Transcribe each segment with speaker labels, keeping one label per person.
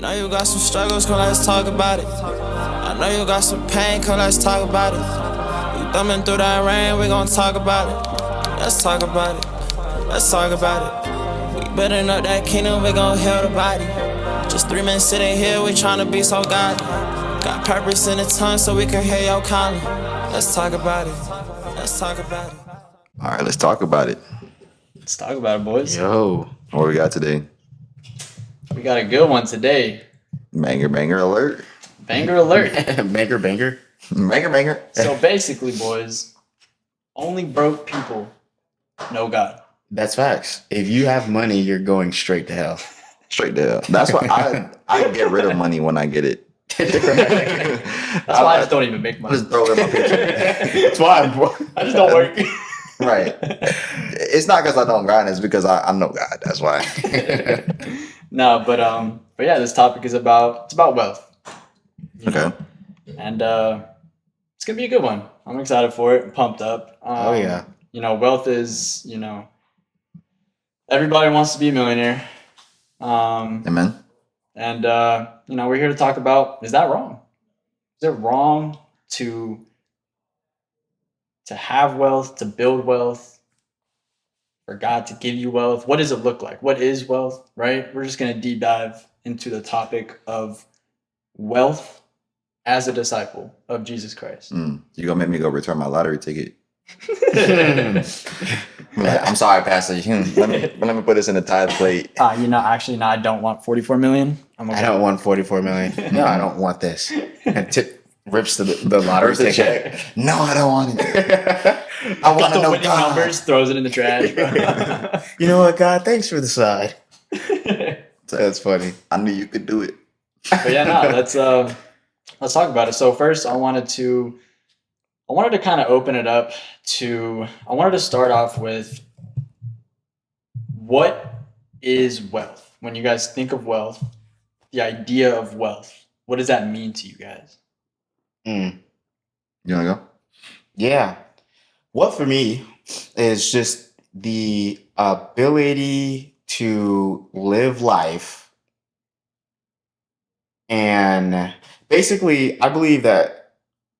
Speaker 1: know you got some struggles, come let's talk about it. I know you got some pain, come let's talk about it. You thumbing through that rain, we gon' talk about it. Let's talk about it, let's talk about it. We building up that kingdom, we gon' heal the body. Just 3 men sitting here, we tryna be so godly. Got purpose in the tongue so we can hear your calling. Let's talk about it, let's talk about it.
Speaker 2: All right, let's talk about it.
Speaker 3: Let's talk about it, boys.
Speaker 4: Yo,
Speaker 2: What we got today?
Speaker 3: We got a good one today.
Speaker 2: Banger alert.
Speaker 3: Banger alert.
Speaker 4: banger.
Speaker 2: Banger.
Speaker 3: So basically, boys, only broke people know God.
Speaker 4: That's facts. If you have money, you're going straight to hell.
Speaker 2: Straight there. That's why I get rid of money when I get it.
Speaker 3: That's why I just don't even make
Speaker 2: I
Speaker 3: money.
Speaker 2: just throw it in my picture.
Speaker 4: That's why
Speaker 3: I just don't work.
Speaker 2: Right. It's not because I don't grind, it's because I know God. That's why.
Speaker 3: No, but yeah, this topic is about wealth.
Speaker 2: Okay.
Speaker 3: And it's gonna be a good one. I'm excited for it. I'm pumped up.
Speaker 4: Oh yeah.
Speaker 3: Wealth is, everybody wants to be a millionaire.
Speaker 2: Amen.
Speaker 3: And we're here to talk about, is that wrong? Is it wrong to have wealth, to build wealth, for God to give you wealth? What does it look like? What is wealth, right? We're just going to deep dive into the topic of wealth as a disciple of Jesus Christ.
Speaker 2: You're going to make me go return my lottery ticket. I'm sorry, Pastor. Let me put this in a tithe plate.
Speaker 3: Actually, no, I don't want 44 million. I'm okay.
Speaker 4: I don't want 44 million. No, I don't want this. And rips the lottery
Speaker 2: Rips the
Speaker 4: ticket.
Speaker 2: check. No, I don't want it. I want to know
Speaker 3: winning
Speaker 2: God.
Speaker 3: numbers, throws it in the trash.
Speaker 4: You know what, God? Thanks for the side. That's funny.
Speaker 2: I knew you could do it.
Speaker 3: But yeah, no, let's talk about it. So first, I wanted to kind of open it up I wanted to start off with, what is wealth? When you guys think of wealth, the idea of wealth, what does that mean to you guys?
Speaker 2: You want to go?
Speaker 4: Yeah. What for me is just the ability to live life. And basically, I believe that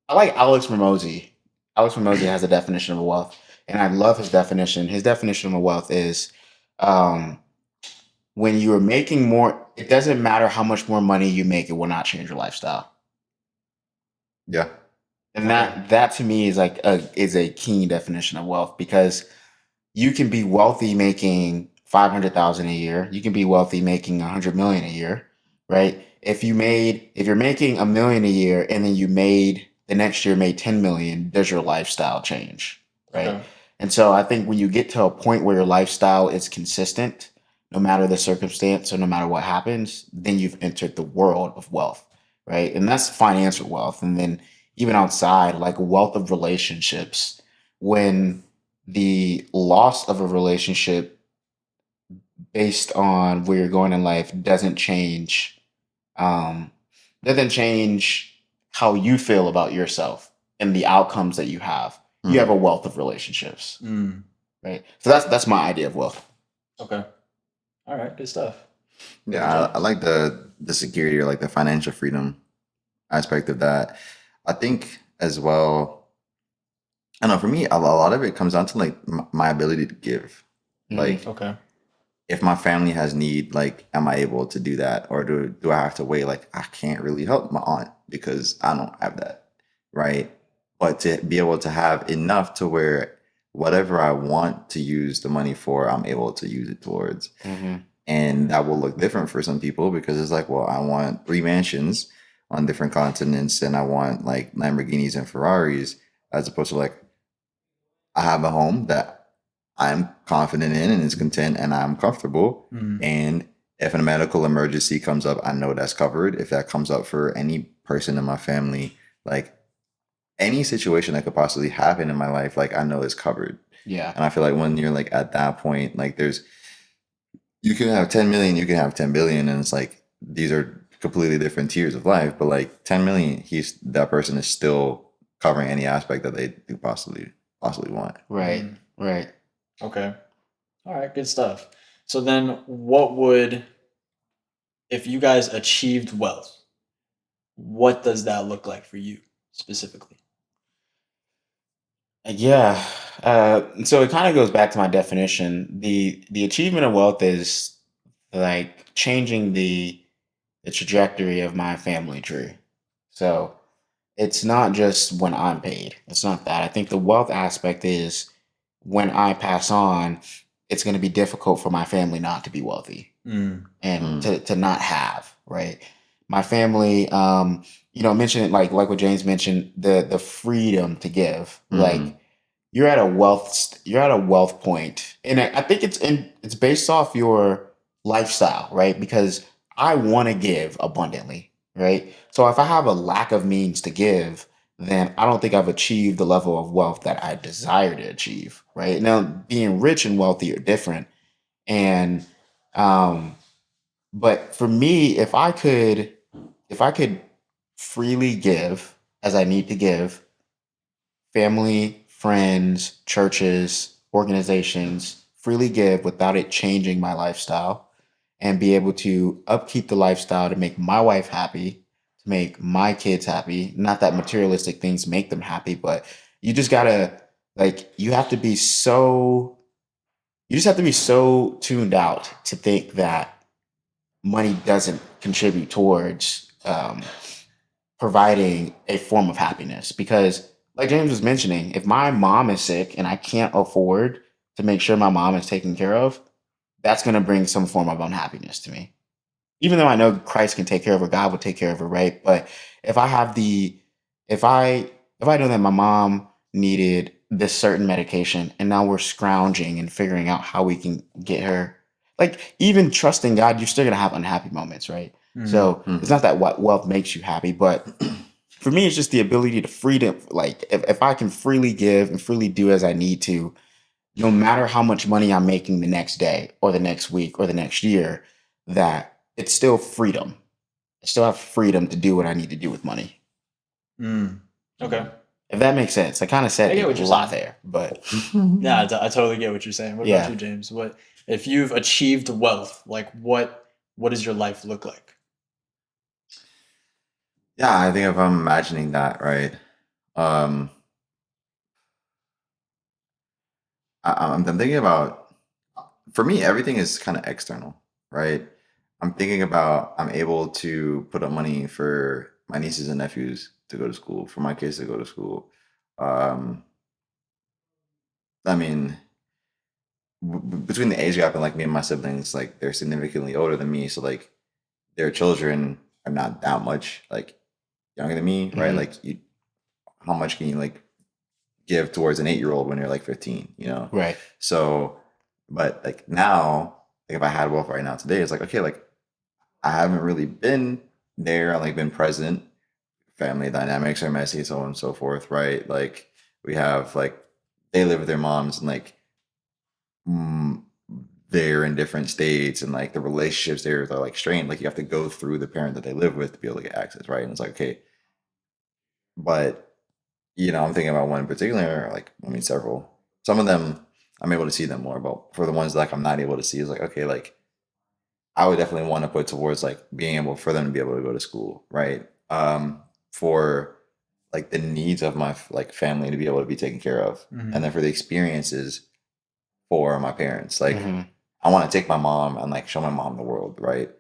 Speaker 4: I like Alex Ramosi. Alex Ramosi has a definition of wealth, and I love his definition. His definition of wealth is when you are making more, it doesn't matter how much more money you make, it will not change your lifestyle.
Speaker 2: Yeah.
Speaker 4: And that to me is is a key definition of wealth, because you can be wealthy making 500,000 a year. You can be wealthy making 100 million a year, right? If you're making $1 million a year and then the next year made 10 million, does your lifestyle change, right? Okay. And so I think when you get to a point where your lifestyle is consistent, no matter the circumstance or no matter what happens, then you've entered the world of wealth, right? And that's financial wealth. And then even outside, like wealth of relationships, when the loss of a relationship based on where you're going in life doesn't change how you feel about yourself and the outcomes that you have. You have a wealth of relationships, right? So that's my idea of wealth.
Speaker 3: Okay. All right. Good stuff.
Speaker 2: Yeah, I like the security, or like the financial freedom aspect of that. I think as well, I don't know, for me, a lot of it comes down to like my ability to give. Like,
Speaker 3: okay,
Speaker 2: if my family has need, like, am I able to do that? Or do I have to wait? Like, I can't really help my aunt because I don't have that, right? But to be able to have enough to where whatever I want to use the money for, I'm able to use it towards. And that will look different for some people, because it's like, well, I want 3 mansions on different continents, and I want like Lamborghinis and Ferraris, as opposed to like, I have a home that I'm confident in and is content and I'm comfortable. And if a medical emergency comes up, I know that's covered. If that comes up for any person in my family, like any situation that could possibly happen in my life, like I know it's covered.
Speaker 4: Yeah.
Speaker 2: And I feel like when you're like at that point, like you can have 10 million, you can have 10 billion. And it's like, these are completely different tiers of life, but like 10 million, that person is still covering any aspect that they do possibly want.
Speaker 4: Right. Right.
Speaker 3: Okay. All right. Good stuff. So then what would if you guys achieved wealth, what does that look like for you specifically?
Speaker 4: Yeah. So it kind of goes back to my definition. The achievement of wealth is like changing the trajectory of my family tree. So it's not just when I'm paid. It's not that. I think the wealth aspect is when I pass on, it's going to be difficult for my family not to be wealthy
Speaker 3: Mm.
Speaker 4: and to not have, right? My family, mention it like what James mentioned, the freedom to give. Like you're at a wealth point, and I think it's based off your lifestyle, right? Because I want to give abundantly, right? So if I have a lack of means to give, then I don't think I've achieved the level of wealth that I desire to achieve, right? Now, being rich and wealthy are different, and um, but for me, if I could freely give as I need to give, family, friends, churches, organizations, freely give without it changing my lifestyle and be able to upkeep the lifestyle to make my wife happy, to make my kids happy. Not that materialistic things make them happy, but you just gotta you have to be so you just have to be so tuned out to think that money doesn't contribute towards providing a form of happiness. Because, like James was mentioning, if my mom is sick and I can't afford to make sure my mom is taken care of, that's going to bring some form of unhappiness to me. Even though I know Christ can take care of her, God will take care of her, right? But if I have the, if I know that my mom needed this certain medication and now we're scrounging and figuring out how we can get her, like even trusting God, you're still gonna have unhappy moments, right? So it's not that what wealth makes you happy, but for me, it's just the ability to freedom. Like if I can freely give and freely do as I need to, no matter how much money I'm making the next day or the next week or the next year, that it's still freedom. I still have freedom to do what I need to do with money.
Speaker 3: Okay.
Speaker 4: If that makes sense. I kind of said
Speaker 3: I get what
Speaker 4: a
Speaker 3: you're
Speaker 4: lot
Speaker 3: saying.
Speaker 4: there, but
Speaker 3: Yeah, I totally get what you're saying. What
Speaker 4: Yeah.
Speaker 3: about you, James? What if you've achieved wealth? Like, what does your life look like?
Speaker 2: Yeah, I think if I'm imagining that, right? Um, I'm thinking about, for me, everything is kind of external, right? I'm thinking about I'm able to put up money for my nieces and nephews to go to school, for my kids to go to school. Um, I mean, between the age gap and like me and my siblings, like they're significantly older than me, so like their children are not that much like younger than me, right?
Speaker 4: Mhm.
Speaker 2: Like how much can you like give towards an 8-year-old when you're like 15, you know?
Speaker 4: right.
Speaker 2: So, but like now, like if I had wealth right now today, it's like, okay, like I haven't really been there, like been present. Family dynamics are messy, so on and so forth, right? Like we have like they live with their moms and like mm, they're in different states and like the relationships there are like strained. Like you have to go through the parent that they live with to be able to get access, right? And it's like, okay, but I'm thinking about one in particular, like I mean several. Some of them I'm able to see them more, but for the ones like I'm not able to see, it's like, okay, like I would definitely want to put towards like being able for them to be able to go to school, right? For like the needs of my like family to be able to be taken care of, and then for the experiences for my parents. Like
Speaker 4: Mhm.
Speaker 2: I want to take my mom and like show my mom the world, right?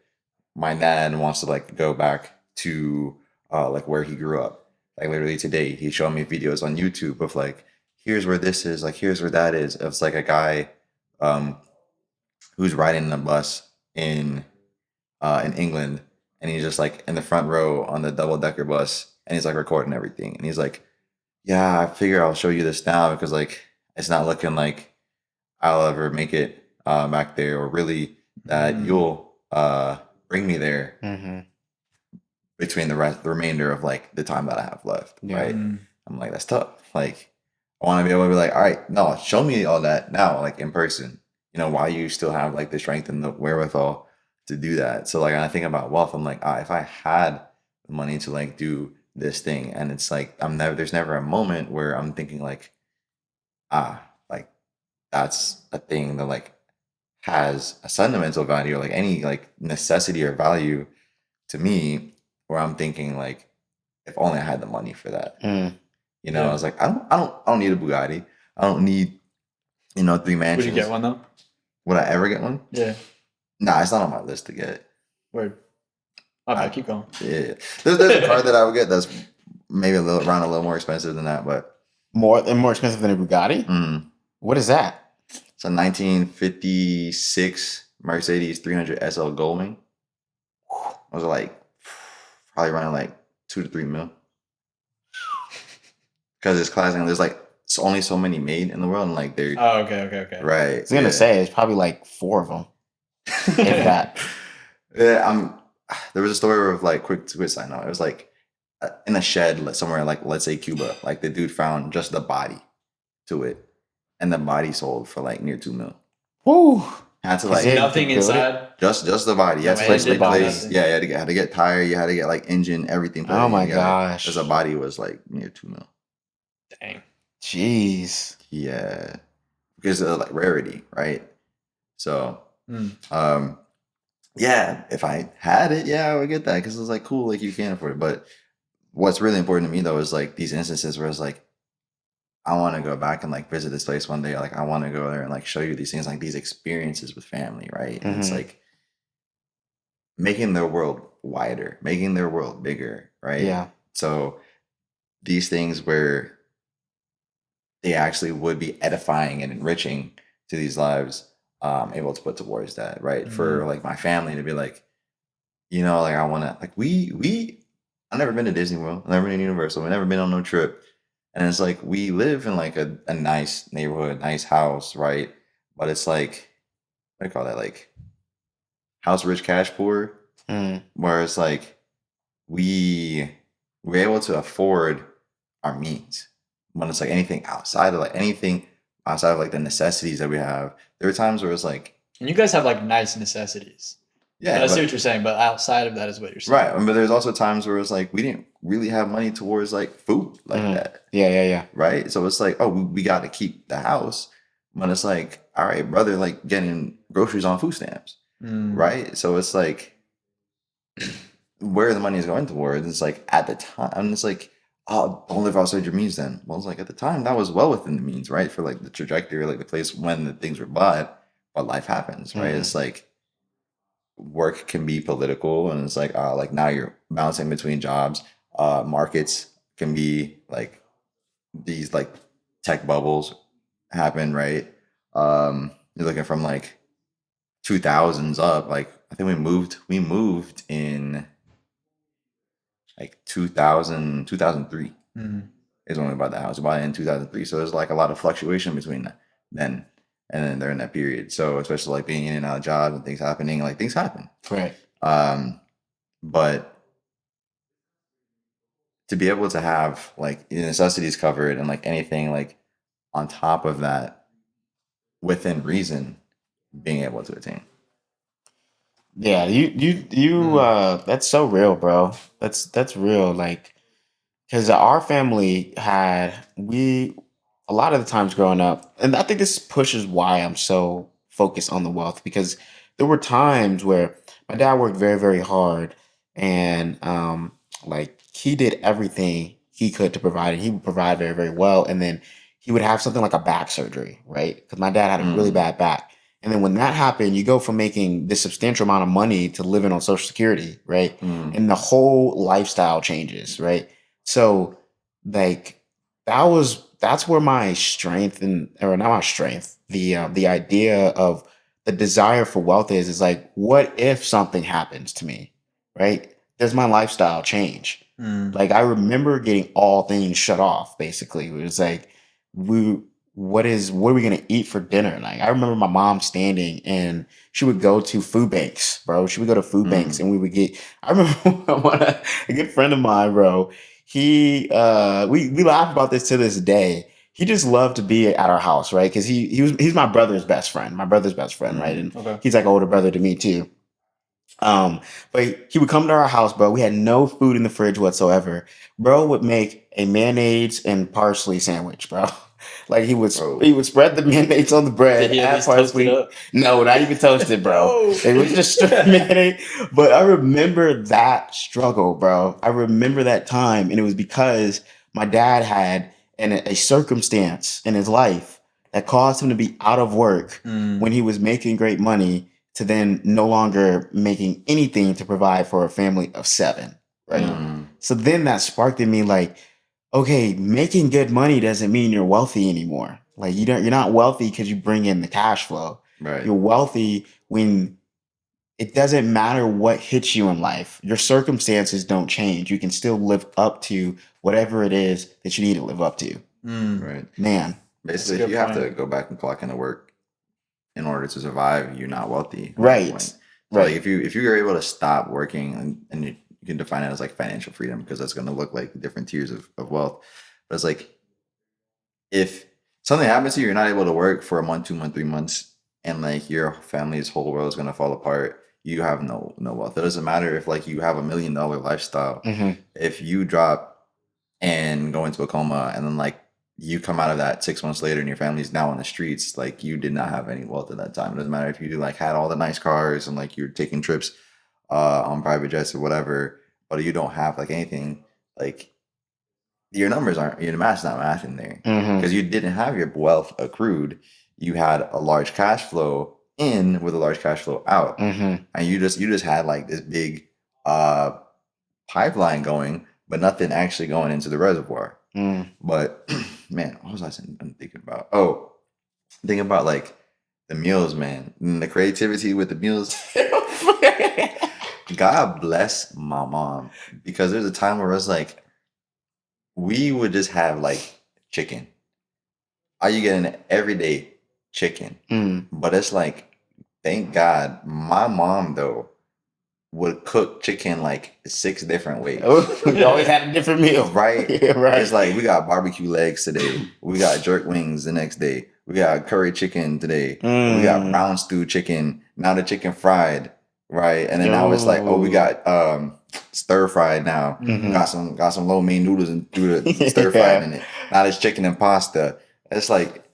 Speaker 2: My dad wants to like go back to like where he grew up. Like literally today, he's showing me videos on YouTube of like, here's where this is, like here's where that is. It's like a guy um who's riding a bus in England, and he's just like in the front row on the double decker bus, and he's like recording everything, and he's like, "Yeah, I figure I'll show you this now because like it's not looking like I'll ever make it back there, or really that you'll bring me there
Speaker 4: Mhm.
Speaker 2: between the remainder of like the time that I have left,
Speaker 4: Yeah.
Speaker 2: right?" I'm like, that's tough. Like, I want to be able to be like, all right, no, show me all that now, like in person. Why you still have like the strength and the wherewithal to do that. So like, when I think about wealth, I'm like, if I had the money to like do this thing, and it's like, there's never a moment where I'm thinking like, like that's a thing that like has a sentimental value, or like any like necessity or value to me, where I'm thinking like, if only I had the money for that.
Speaker 4: Mm.
Speaker 2: You know,
Speaker 3: Yeah.
Speaker 2: I was like, I don't need a Bugatti. I don't need, 3
Speaker 3: Would you
Speaker 2: mansions.
Speaker 3: get one though?
Speaker 2: Would I ever get one?
Speaker 3: Yeah.
Speaker 2: Nah, it's not on my list to get.
Speaker 3: Word. Okay, keep going.
Speaker 2: Yeah, there's a car that I would get that's maybe a little more expensive than that, but
Speaker 4: More expensive than a Bugatti?
Speaker 2: mm,
Speaker 4: What is that?
Speaker 2: it's a 1956 Mercedes 300 SL Goldwing. Those are like probably running like 2 to 3 mil. Because it's classic. And there's like only so many made in the world, and like they're
Speaker 3: Oh, okay.
Speaker 2: right.
Speaker 4: I was gonna say it's probably like 4 of them. If that.
Speaker 2: Yeah, there was a story of like quick side note. It was like in a shed somewhere, like let's say Cuba. Like the dude found just the body to it, and the body sold for like near 2 mil.
Speaker 4: Woo!
Speaker 2: Had to
Speaker 4: Is
Speaker 2: like
Speaker 4: it-
Speaker 3: Nothing
Speaker 4: build it?
Speaker 3: inside.
Speaker 2: just the body. You had to
Speaker 3: No
Speaker 2: place
Speaker 3: engine,
Speaker 2: replace.
Speaker 3: nothing.
Speaker 2: Yeah, you had to get tire. You had to get like engine, everything. put
Speaker 4: Oh
Speaker 2: in
Speaker 4: my
Speaker 2: together,
Speaker 4: gosh.
Speaker 2: 'cause the body was like near 2 mil.
Speaker 3: Dang.
Speaker 4: Jeez.
Speaker 2: Yeah, because of like rarity, right? So,
Speaker 3: Mm.
Speaker 2: yeah, if I had it, yeah, I would get that because it's like cool, like you can afford it. But what's really important to me though is like these instances where it's like I want to go back and like visit this place one day. Like I want to go there and like show you these things, like these experiences with family, right? And it's
Speaker 4: Mhm.
Speaker 2: like making their world wider, making their world bigger, right?
Speaker 4: Yeah.
Speaker 2: So these things where they actually would be edifying and enriching to these lives, able to put towards that, right? For like my family to be like, like I want to, like I've never been to Disney World, I've never been to Universal, I've never been on no trip, and it's like we live in like a nice neighborhood, nice house, right? But it's like, what do you call that? Like house rich, cash poor,
Speaker 4: Mm.
Speaker 2: where it's like we're able to afford our means. When it's like anything outside of like the necessities that we have, there are times where it's like,
Speaker 3: And you guys have like nice necessities.
Speaker 2: yeah,
Speaker 3: But I see
Speaker 2: but-
Speaker 3: what you're saying, but outside of that is what you're saying.
Speaker 2: right. But there's also times where it's like we didn't really have money towards like food like
Speaker 4: Mhm.
Speaker 2: that,
Speaker 4: Yeah.
Speaker 2: right? So it's like, oh, we got to keep the house, but it's like, all right, brother, like getting groceries on food stamps,
Speaker 3: Mm.
Speaker 2: right? So it's like where the money is going towards. It's like at the time, and it's like, oh, don't live outside your means. Then, well, it's like at the time that was well within the means, right? For like the trajectory, like the place when the things were bought, but life happens, right?
Speaker 4: Mhm.
Speaker 2: It's like work can be political, and it's like now you're bouncing between jobs. Markets can be like these like tech bubbles happen, right? You're looking from like 2000s up. Like I think we moved in like 2003
Speaker 3: Mm.
Speaker 2: is when we bought the house. We bought it in 2003. So there's like a lot of fluctuation between then and then during that period. So especially like being in and out of jobs and things happening, like things happen.
Speaker 4: Right.
Speaker 2: But to be able to have like the necessities covered and like anything like on top of that within reason, being able to attain.
Speaker 4: Yeah, that's so real, bro. That's real. Like, because our family a lot of the times growing up, and I think this pushes why I'm so focused on the wealth, because there were times where my dad worked very, very hard, and like he did everything he could to provide, and he would provide very, very well, and then he would have something like a back surgery, right? Because my dad had a really bad back. And then when that happened, you go from making this substantial amount of money to living on Social Security, right? And the whole lifestyle changes, right? So like that's where my strength or not my strength, the idea of the desire for wealth is like, what if something happens to me, right? Does my lifestyle change?
Speaker 3: Mm.
Speaker 4: Like I remember getting all things shut off. Basically, it was like, what are we gonna eat for dinner? Like I remember my mom standing and she would go to food banks, bro. She would go to food banks and we would get. I remember a good friend of mine, bro. We laugh about this to this day. He just loved to be at our house, right? Because he's my brother's best friend. My brother's best friend, right? And
Speaker 3: Okay.
Speaker 4: he's like an older brother to me too. But he would come to our house, bro. We had no food in the fridge whatsoever. Bro would make a mayonnaise and parsley sandwich, bro. Like he would
Speaker 2: Bro.
Speaker 4: he would spread the mayonnaise on the bread,
Speaker 3: Did he at
Speaker 4: add
Speaker 3: least toast it
Speaker 4: parsley.
Speaker 3: up?
Speaker 4: No, not even toasted, bro.
Speaker 3: No.
Speaker 4: It was just straight mayonnaise. But I remember that struggle, bro. I remember that time, and it was because my dad had a circumstance in his life that caused him to be out of work when he was making great money to then no longer making anything to provide for a family of 7, right?
Speaker 2: Mm.
Speaker 4: So then that sparked in me like, okay, making good money doesn't mean you're wealthy anymore. Like you're not wealthy because you bring in the cash flow.
Speaker 2: Right.
Speaker 4: You're wealthy when it doesn't matter what hits you in life. Your circumstances don't change. You can still live up to whatever it is that you need to live up to.
Speaker 2: Right.
Speaker 4: Man.
Speaker 2: Basically,
Speaker 3: That's a
Speaker 2: if you
Speaker 3: good
Speaker 2: have to
Speaker 3: point.
Speaker 2: go back and clock into work in order to survive, you're not wealthy. at that
Speaker 4: Right.
Speaker 2: point. So
Speaker 4: Right.
Speaker 2: like if you're able to stop working and you can define it as like financial freedom because that's going to look like different tiers of wealth. But it's like if something happens to you, you're not able to work for a month, 2 months, 3 months, and like your family's whole world is going to fall apart. You have no wealth. It doesn't matter if like you have $1 million lifestyle.
Speaker 4: Mhm.
Speaker 2: If you drop and go into a coma and then like you come out of that 6 months later and your family's now on the streets, like you did not have any wealth at that time. It doesn't matter if you like had all the nice cars and like you're taking trips on private jets or whatever, but you don't have like anything, like your numbers aren't, your math's not mathing there
Speaker 4: Mhm.
Speaker 2: because you didn't have your wealth accrued. You had a large cash flow in with a large cash flow out,
Speaker 4: Mhm.
Speaker 2: and you just had like this big pipeline going, but nothing actually going into the reservoir.
Speaker 4: Mm.
Speaker 2: But man, what was I thinking about? Oh, thinking about like the meals, man, and the creativity with the meals. God bless my mom because there's a time where it's like we would just have like chicken. Are you getting every day chicken?
Speaker 4: Mm.
Speaker 2: But it's like, thank God, my mom though would cook chicken like 6 different ways.
Speaker 4: We always had a different meal.
Speaker 2: Right?
Speaker 4: Yeah, right.
Speaker 2: It's like we got barbecue legs today. We got jerk wings the next day. We got curry chicken today. We got
Speaker 4: Mm.
Speaker 2: brown stew chicken. Now the chicken fried, right? And then now it's like, oh, we
Speaker 4: Ooh.
Speaker 2: got stir fried now.
Speaker 4: Mhm.
Speaker 2: Got some lo mein noodles and threw the stir fried in it. Now there's chicken and pasta. It's like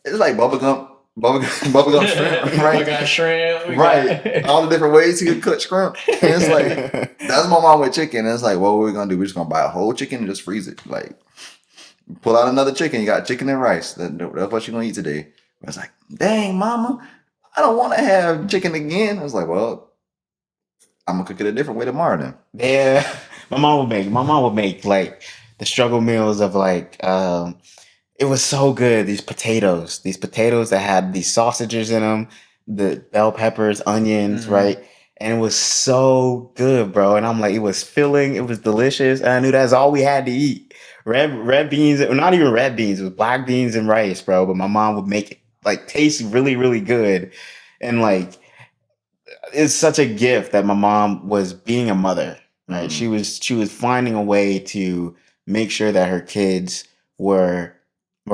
Speaker 2: bubblegum shrimp, right?
Speaker 3: We got shrimp.
Speaker 2: Right. All the different ways you can cook shrimp. And it's like, that's my mom with chicken. And it's like, well, what are we gonna do? We're just gonna buy a whole chicken and just freeze it. Like, pull out another chicken. You got chicken and rice. That's what you're gonna eat today. I was like, dang, mama, I don't want to have chicken again. I was like, well, I'm gonna cook it a different way tomorrow then.
Speaker 4: Yeah. My mom would make like the struggle meals of like it was so good. These potatoes that had these sausages in them, the bell peppers, onions,
Speaker 3: Mhm.
Speaker 4: right? And it was so good, bro. And I'm like, it was filling, it was delicious, and I knew that's all we had to eat. Red beans, or not even red beans, it was black beans and rice, bro. But my mom would make it like taste really, really good, and like it's such a gift that my mom was being a mother, right?
Speaker 2: Mhm.
Speaker 4: She was finding a way to make sure that her kids were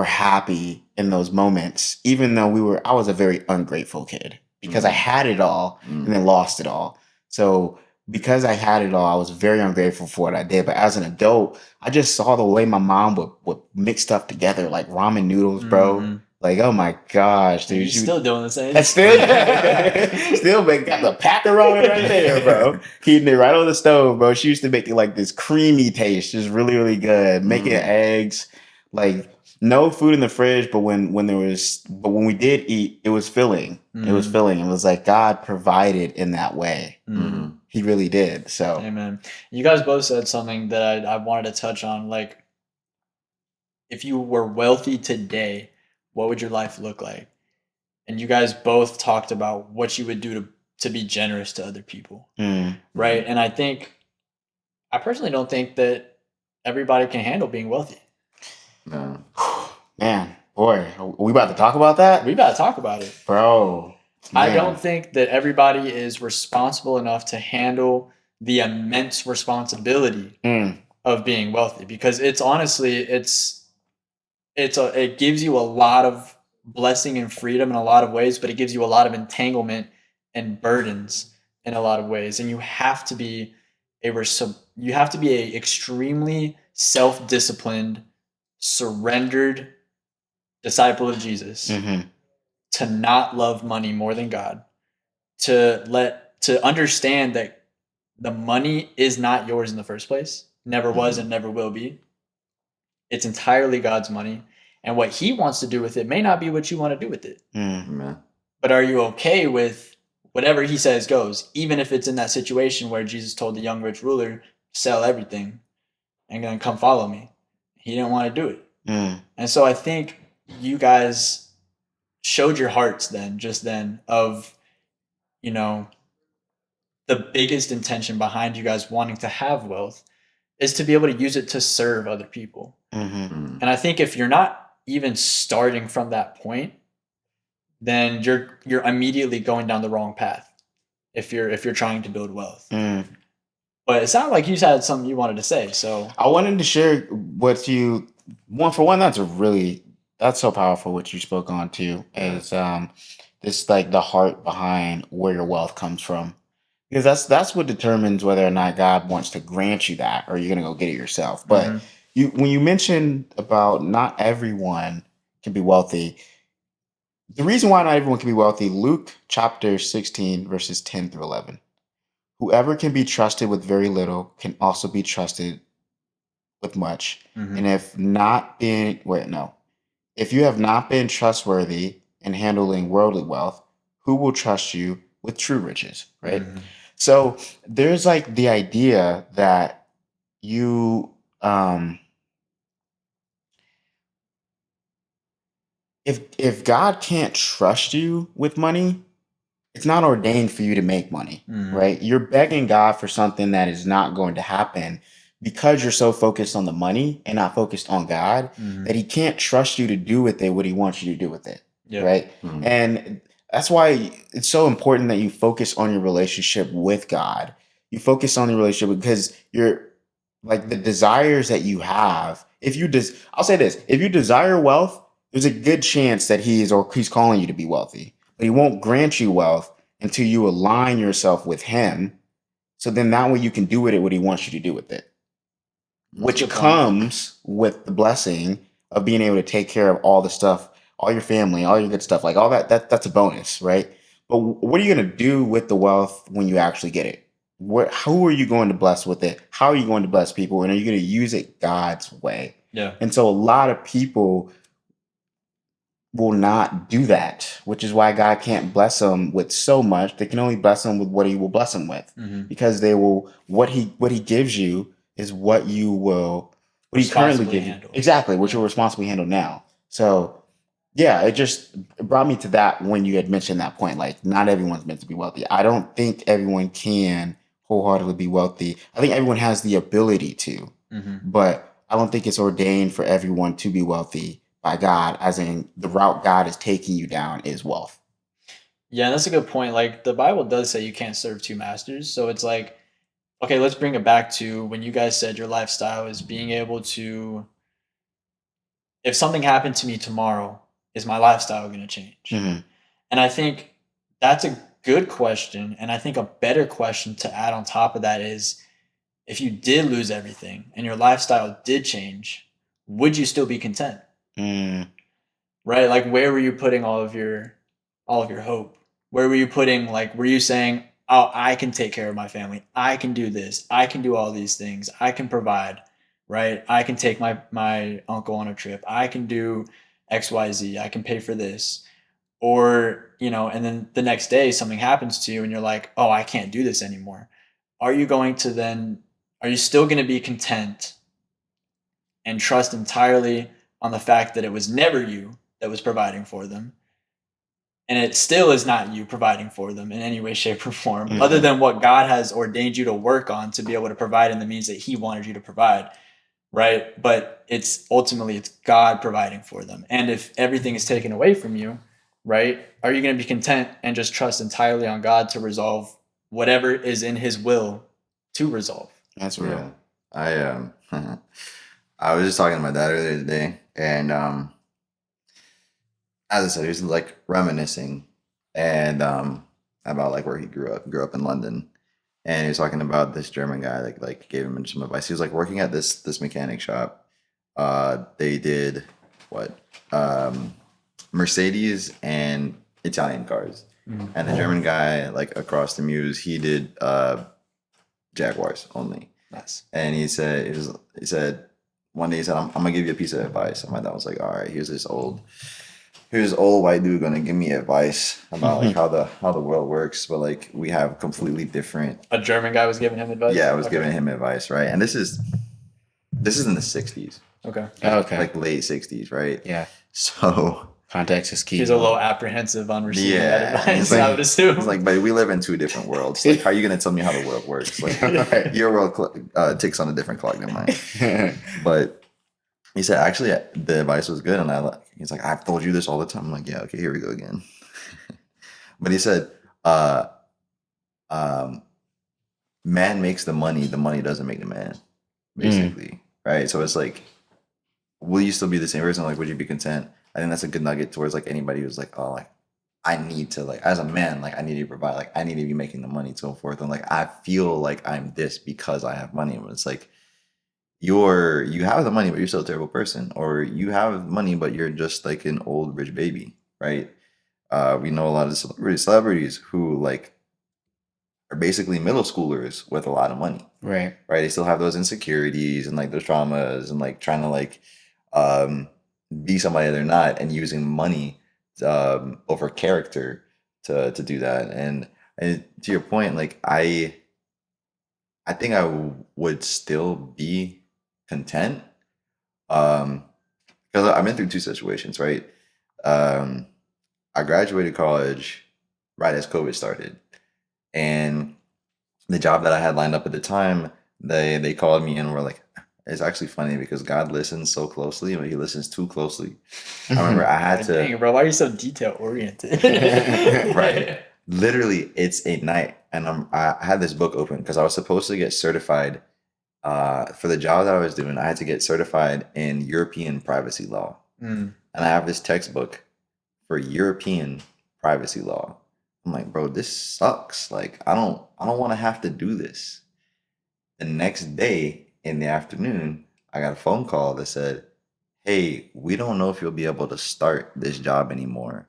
Speaker 4: happy in those moments, even though I was a very ungrateful kid because I
Speaker 2: Mhm.
Speaker 4: had it all and then lost it all. So because I had it all, I was very ungrateful for what I did. But as an adult, I just saw the way my mom would mix stuff together, like ramen noodles, bro.
Speaker 3: Mhm.
Speaker 4: Like, oh my gosh, dude.
Speaker 3: You're
Speaker 4: She
Speaker 3: still doing the same.
Speaker 4: and still got the pack of ramen right there, bro. Heating it right on the stove, bro. She used to make it like this creamy taste, just really, really good. Making eggs, like no food in the fridge, but when we did eat, it was filling. It was
Speaker 3: Mhm.
Speaker 4: filling. It was like God provided in that way.
Speaker 3: Mhm.
Speaker 4: He really did. So
Speaker 3: Amen. You guys both said something that I wanted to touch on. Like, if you were wealthy today, what would your life look like? And you guys both talked about what you would do to be generous to other people, right? And I personally don't think that everybody can handle being wealthy.
Speaker 2: No.
Speaker 4: man, boy, are we about to talk about that?
Speaker 3: We gotta talk about it.
Speaker 4: Bro.
Speaker 3: I
Speaker 4: man.
Speaker 3: don't think that everybody is responsible enough to handle the immense responsibility of being wealthy, because it's honestly it gives you a lot of blessing and freedom in a lot of ways, but it gives you a lot of entanglement and burdens in a lot of ways, and you have to be a extremely self-disciplined, surrendered disciple of Jesus,
Speaker 4: Mm-hmm.
Speaker 3: to not love money more than God, to understand that the money is not yours in the first place, never was and never will be. It's entirely God's money, and what he wants to do with it may not be what you want to do with it.
Speaker 2: Yeah.
Speaker 3: But are you okay with whatever he says goes, even if it's in that situation where Jesus told the young rich ruler, sell everything and then come follow me? He didn't want to do it. And so I think you guys showed your hearts then of, you know, the biggest intention behind you guys wanting to have wealth is to be able to use it to serve other people.
Speaker 4: Mm-hmm.
Speaker 3: And I think if you're not even starting from that point, then you're immediately going down the wrong path if you're trying to build wealth. But it sounded like you had something you wanted to say. So
Speaker 4: I wanted to share what you that's so powerful what you spoke on too, is this like the heart behind where your wealth comes from. Because that's what determines whether or not God wants to grant you that or you're gonna go get it yourself. But when you mentioned about not everyone can be wealthy, the reason why not everyone can be wealthy, Luke chapter 16, verses 10 through 11. Whoever can be trusted with very little can also be trusted with much. And if you have not been trustworthy in handling worldly wealth, who will trust you with true riches, right? So there's like the idea that you if God can't trust you with money, it's not ordained for you to make money, right? You're begging God for something that is not going to happen because you're so focused on the money and not focused on God that he can't trust you to do with it what he wants you to do with it, right? And that's why it's so important that you focus on your relationship with God. You focus on the relationship because you're like the desires that you have. I'll say this, if you desire wealth, there's a good chance that he's calling you to be wealthy. But he won't grant you wealth until you align yourself with him. So then that way you can do with it what he wants you to do with it. Which comes with the blessing of being able to take care of all the stuff, all your family, all your good stuff, like all that's a bonus, right? But what are you going to do with the wealth when you actually get it? Who are you going to bless with it? How are you going to bless people? And are you going to use it God's way?
Speaker 3: Yeah.
Speaker 4: And so a lot of people will not do that, which is why God can't bless them with so much. They can only bless them with what he will bless them with, because what he gives you is what he currently gives you. Exactly, what you'll responsibly handle now. So yeah, it brought me to that when you had mentioned that point, like not everyone's meant to be wealthy. I don't think everyone can wholeheartedly be wealthy. I think everyone has the ability to, but I don't think it's ordained for everyone to be wealthy by God, as in the route God is taking you down is wealth.
Speaker 3: Yeah, that's a good point. Like the Bible does say you can't serve two masters. So it's like, okay, let's bring it back to when you guys said your lifestyle is being able to, if something happened to me tomorrow, is my lifestyle going to change? And I think that's a good question. And I think a better question to add on top of that is, if you did lose everything and your lifestyle did change, would you still be content? Right? Like, where were you putting all of your hope? Where were you putting, like, were you saying, oh, I can take care of my family, I can do this, I can do all these things, I can provide, right? I can take my uncle on a trip, I can do XYZ, I can pay for this. Or, and then the next day something happens to you and you're like, oh, I can't do this anymore. Are you still going to be content and trust entirely on the fact that it was never you that was providing for them, and it still is not you providing for them in any way, shape, or form, other than what God has ordained you to work on to be able to provide in the means that he wanted you to provide, right? But it's God providing for them. And if everything is taken away from you, right, are you going to be content and just trust entirely on God to resolve whatever is in his will to resolve?
Speaker 4: That's real.
Speaker 2: Yeah. I was just talking to my dad earlier today, and as I said, he was like reminiscing and about like where he grew up in London, and he was talking about this German guy like gave him some advice. He was like working at this mechanic shop. They did what Mercedes and Italian cars, and the German guy like across the Meuse, he did Jaguars only.
Speaker 3: Nice.
Speaker 2: And he said one day he said, I'm gonna give you a piece of advice. And my dad was like, all right, here's this old white dude gonna give me advice about like how the world works, but like we have completely different.
Speaker 3: A German guy was giving him advice?
Speaker 2: Yeah, I was giving him advice, right? And this is in the 60s.
Speaker 3: Okay.
Speaker 4: Okay.
Speaker 2: Like late 60s, right?
Speaker 4: Yeah.
Speaker 2: So
Speaker 4: Context is key.
Speaker 3: He's a little apprehensive on receiving that advice,
Speaker 2: it's like,
Speaker 3: I would assume.
Speaker 2: It's like, but we live in two different worlds. Like, how are you gonna tell me how the world works? Like, your world ticks on a different clock than mine. But he said, actually, the advice was good, and he's like, I've told you this all the time. I'm like, yeah, okay, here we go again. But he said, man makes the money doesn't make the man, basically, right? So it's like, will you still be the same person? Like, would you be content? I think that's a good nugget towards like anybody who's like, oh, like I need to, like, as a man, like I need to provide, like I need to be making the money, so forth. And like I feel like I'm this because I have money. But it's like you have the money, but you're still a terrible person, or you have money, but you're just like an old rich baby, right? We know a lot of celebrities who like are basically middle schoolers with a lot of money,
Speaker 4: Right.
Speaker 2: They still have those insecurities and like those traumas and like trying to like be somebody they're not, and using money over character to do that. And to your point, like I think I would still be content because I've been through two situations, right? I graduated college right as COVID started, and the job that I had lined up at the time, they called me and were like, it's actually funny because God listens so closely, but he listens too closely. I remember I had to.
Speaker 3: Dang, bro, why are you so detail oriented?
Speaker 2: Right. Literally, it's a night, and I had this book open because I was supposed to get certified for the job that I was doing. I had to get certified in European privacy law, and I have this textbook for European privacy law. I'm like, bro, this sucks. Like, I don't want to have to do this. The next day in the afternoon, I got a phone call that said, hey, we don't know if you'll be able to start this job anymore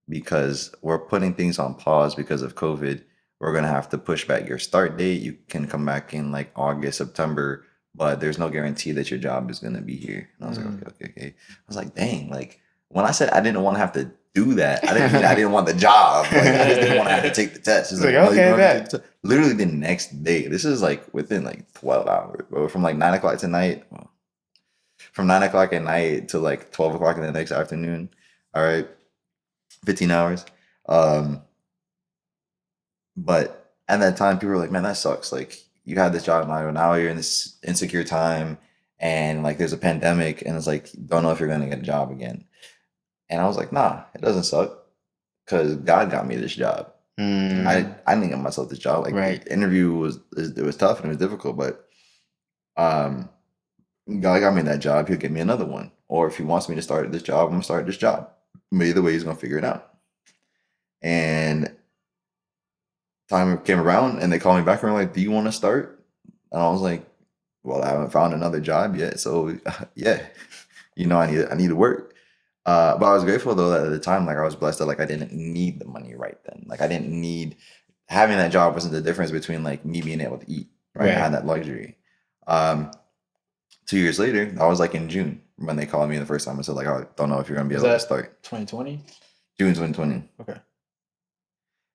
Speaker 2: because we're putting things on pause because of COVID. We're going to have to push back your start date. You can come back in like August, September, but there's no guarantee that your job is going to be here. And I was like, okay. I was like, dang, like when I said I didn't want to have to do that, I didn't mean I didn't want the job. Like, I just didn't want to have to take the test. It's like, okay, literally the next day. This is like within like 12 hours, bro. From like 9 o'clock at night to like 12 o'clock in the next afternoon. All right, 15 hours. But at that time, people were like, man, that sucks. Like, you had this job now you're in this insecure time, and like there's a pandemic, and it's like, don't know if you're gonna get a job again. And I was like, nah, it doesn't suck because God got me this job. I didn't get myself this job. Like, the interview was tough and it was difficult, but God got me that job. He'll give me another one. Or if he wants me to start this job, I'm gonna start this job. But either way, he's gonna figure it out. And time came around and they called me back and were like, do you want to start? And I was like, well, I haven't found another job yet. So yeah, I need to work. But I was grateful though that at the time, like I was blessed that like I didn't need the money right then. Like I didn't need having that job wasn't the difference between like me being able to eat. Right. I had that luxury. 2 years later, I was like in June when they called me the first time. I said like, I don't know if you're gonna be able to start.
Speaker 3: 2020?
Speaker 2: June 2020.
Speaker 3: Okay.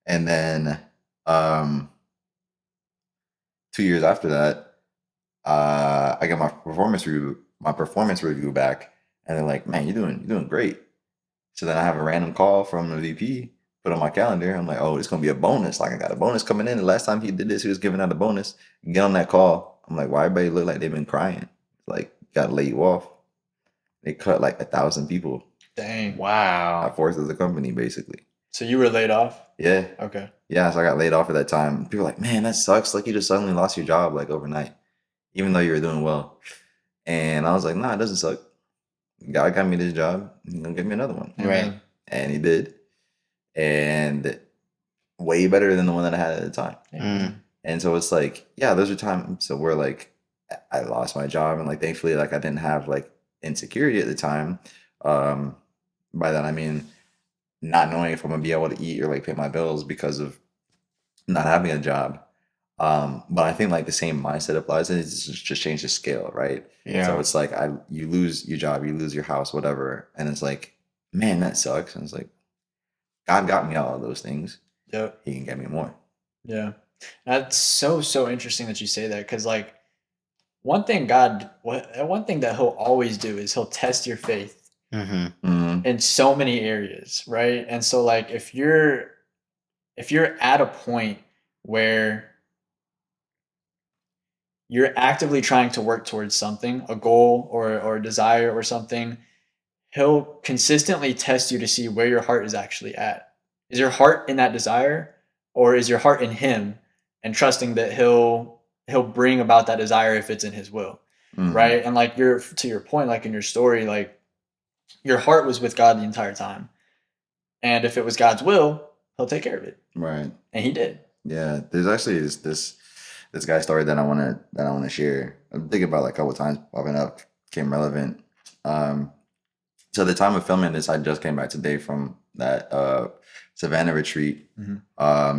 Speaker 2: And then 2 years after that, I got my performance review back. And they're like, man, you're doing great. So then I have a random call from the VP, put on my calendar. I'm like, oh, it's going to be a bonus. Like I got a bonus coming in. The last time he did this, he was giving out a bonus. You get on that call. I'm like, why everybody look like they've been crying? Like, got to lay you off. They cut like 1,000 people.
Speaker 3: Dang.
Speaker 4: Wow.
Speaker 2: I forced the company, basically.
Speaker 3: So you were laid off?
Speaker 2: Yeah.
Speaker 3: Okay.
Speaker 2: Yeah, so I got laid off at that time. People were like, man, that sucks. Like you just suddenly lost your job like overnight, even though you were doing well. And I was like, nah, it doesn't suck. God got me this job. He's gonna give me another one.
Speaker 4: Right.
Speaker 2: And he did. And way better than the one that I had at the time. And so it's like, yeah, those are times so where like I lost my job and like thankfully like I didn't have like insecurity at the time. Um, by that I mean not knowing if I'm gonna be able to eat or like pay my bills because of not having a job. But I think like the same mindset applies, and it's just change the scale, right? So
Speaker 4: Yeah.
Speaker 2: it's like you lose your job, you lose your house, whatever, and it's like, man, that sucks. And it's like God got me all of those things.
Speaker 3: Yep.
Speaker 2: He can get me more.
Speaker 3: Yeah. That's so interesting that you say that, because like one thing that he'll always do is he'll test your faith
Speaker 4: Mm-hmm.
Speaker 2: Mhm.
Speaker 3: in so many areas, right? And so like if you're at a point where you're actively trying to work towards something, a goal or a desire or something, he'll consistently test you to see where your heart is actually at. Is your heart in that desire, or is your heart in him, and trusting that he'll bring about that desire if it's in his will,
Speaker 2: Mhm.
Speaker 3: right? And like to your point, like in your story, like your heart was with God the entire time, and if it was God's will, he'll take care of it,
Speaker 2: Right.
Speaker 3: and he did.
Speaker 2: Yeah. There's actually this guy story that I wanna share. I'm thinking about like a couple times popping up, became relevant. Um, so the time of filming this, I just came back today from that Savannah retreat.
Speaker 3: Mhm.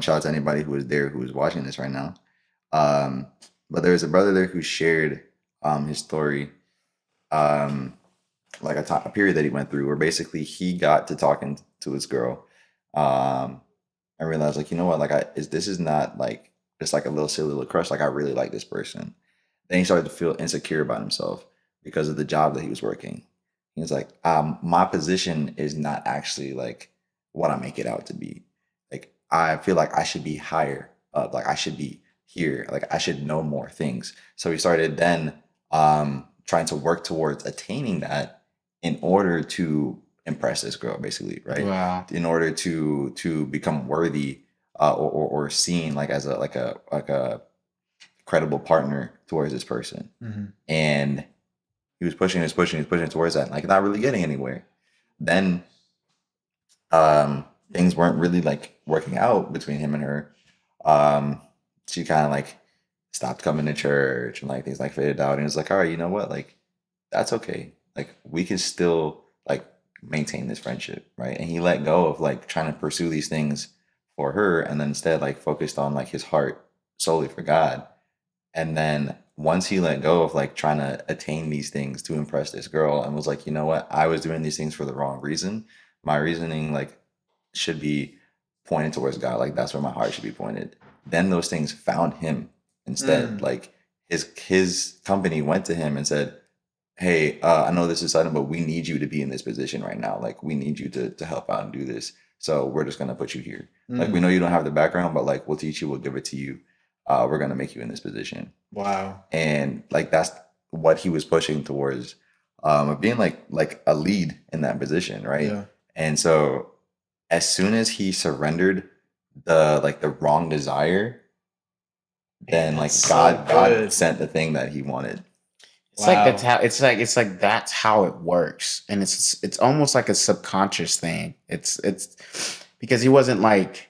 Speaker 2: Shout out to anybody who was there who is watching this right now. Um, but there was a brother there who shared his story, um, like a period that he went through where basically he got to talking to his girl. Um, I realized like, you know what, like this is not like just like a little silly little crush. Like I really like this person. Then he started to feel insecure about himself because of the job that he was working. He was like, my position is not actually like what I make it out to be. Like I feel like I should be higher up. Like I should be here. Like I should know more things. So he started then trying to work towards attaining that in order to impress this girl, basically, right?
Speaker 4: Wow.
Speaker 2: In order to become worthy or seen like as a credible partner towards this person.
Speaker 3: Mhm.
Speaker 2: And he was pushing towards that, like not really getting anywhere. Then things weren't really like working out between him and her. She kind of like stopped coming to church and like things like faded out. And it's like, all right, you know what? Like that's okay. Like we can still like maintain this friendship, right? And he let go of like trying to pursue these things for her, and then instead like focused on like his heart solely for God. And then once he let go of like trying to attain these things to impress this girl and was like, you know what, I was doing these things for the wrong reason. My reasoning like should be pointed towards God. Like that's where my heart should be pointed. Then those things found him instead.
Speaker 3: Mm.
Speaker 2: Like his company went to him and said, hey, I know this is sudden, but we need you to be in this position right now. Like we need you to help out and do this. So we're just gonna put you here. Like we
Speaker 3: Mm.
Speaker 2: know you don't have the background, but like we'll teach you, we'll give it to you. We're gonna make you in this position.
Speaker 3: Wow.
Speaker 2: And like that's what he was pushing towards, of being like a lead in that position, right?
Speaker 3: Yeah.
Speaker 2: And so as soon as he surrendered the wrong desire, then like
Speaker 3: that's so
Speaker 2: God
Speaker 3: good.
Speaker 2: sent the thing that he wanted.
Speaker 4: It's like that's
Speaker 3: Wow.
Speaker 4: how it's like that's how it works, and it's almost like a subconscious thing. It's because he wasn't like,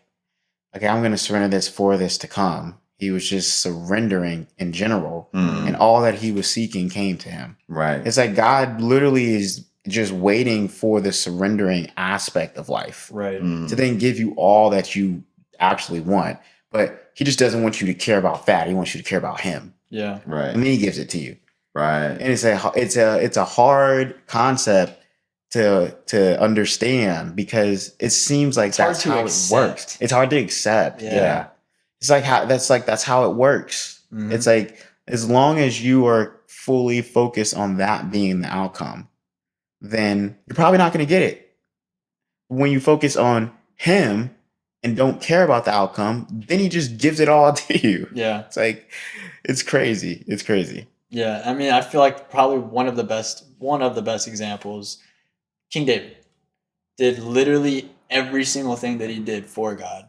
Speaker 4: okay, I'm going to surrender this for this to come. He was just surrendering in general, and all that he was seeking came to him.
Speaker 2: Right.
Speaker 4: It's like God literally is just waiting for the surrendering aspect of life
Speaker 3: Right.
Speaker 4: to then give you all that you actually want. But he just doesn't want you to care about that. He wants you to care about him,
Speaker 3: Yeah.
Speaker 2: Right.
Speaker 4: and then he gives it to you.
Speaker 2: Right.
Speaker 4: And it's a hard concept to understand because it seems like
Speaker 3: It's hard
Speaker 4: that's
Speaker 3: to
Speaker 4: how it
Speaker 3: accept.
Speaker 4: works. It's hard to accept.
Speaker 3: Yeah.
Speaker 4: Yeah. It's like that's how it works.
Speaker 3: Mhm.
Speaker 4: It's like as long as you are fully focused on that being the outcome, then you're probably not going to get it. When you focus on him and don't care about the outcome, then he just gives it all to you.
Speaker 3: Yeah.
Speaker 4: It's like it's crazy. It's crazy.
Speaker 3: Yeah. I mean, I feel like probably one of the best examples, King David did literally every single thing that he did for God.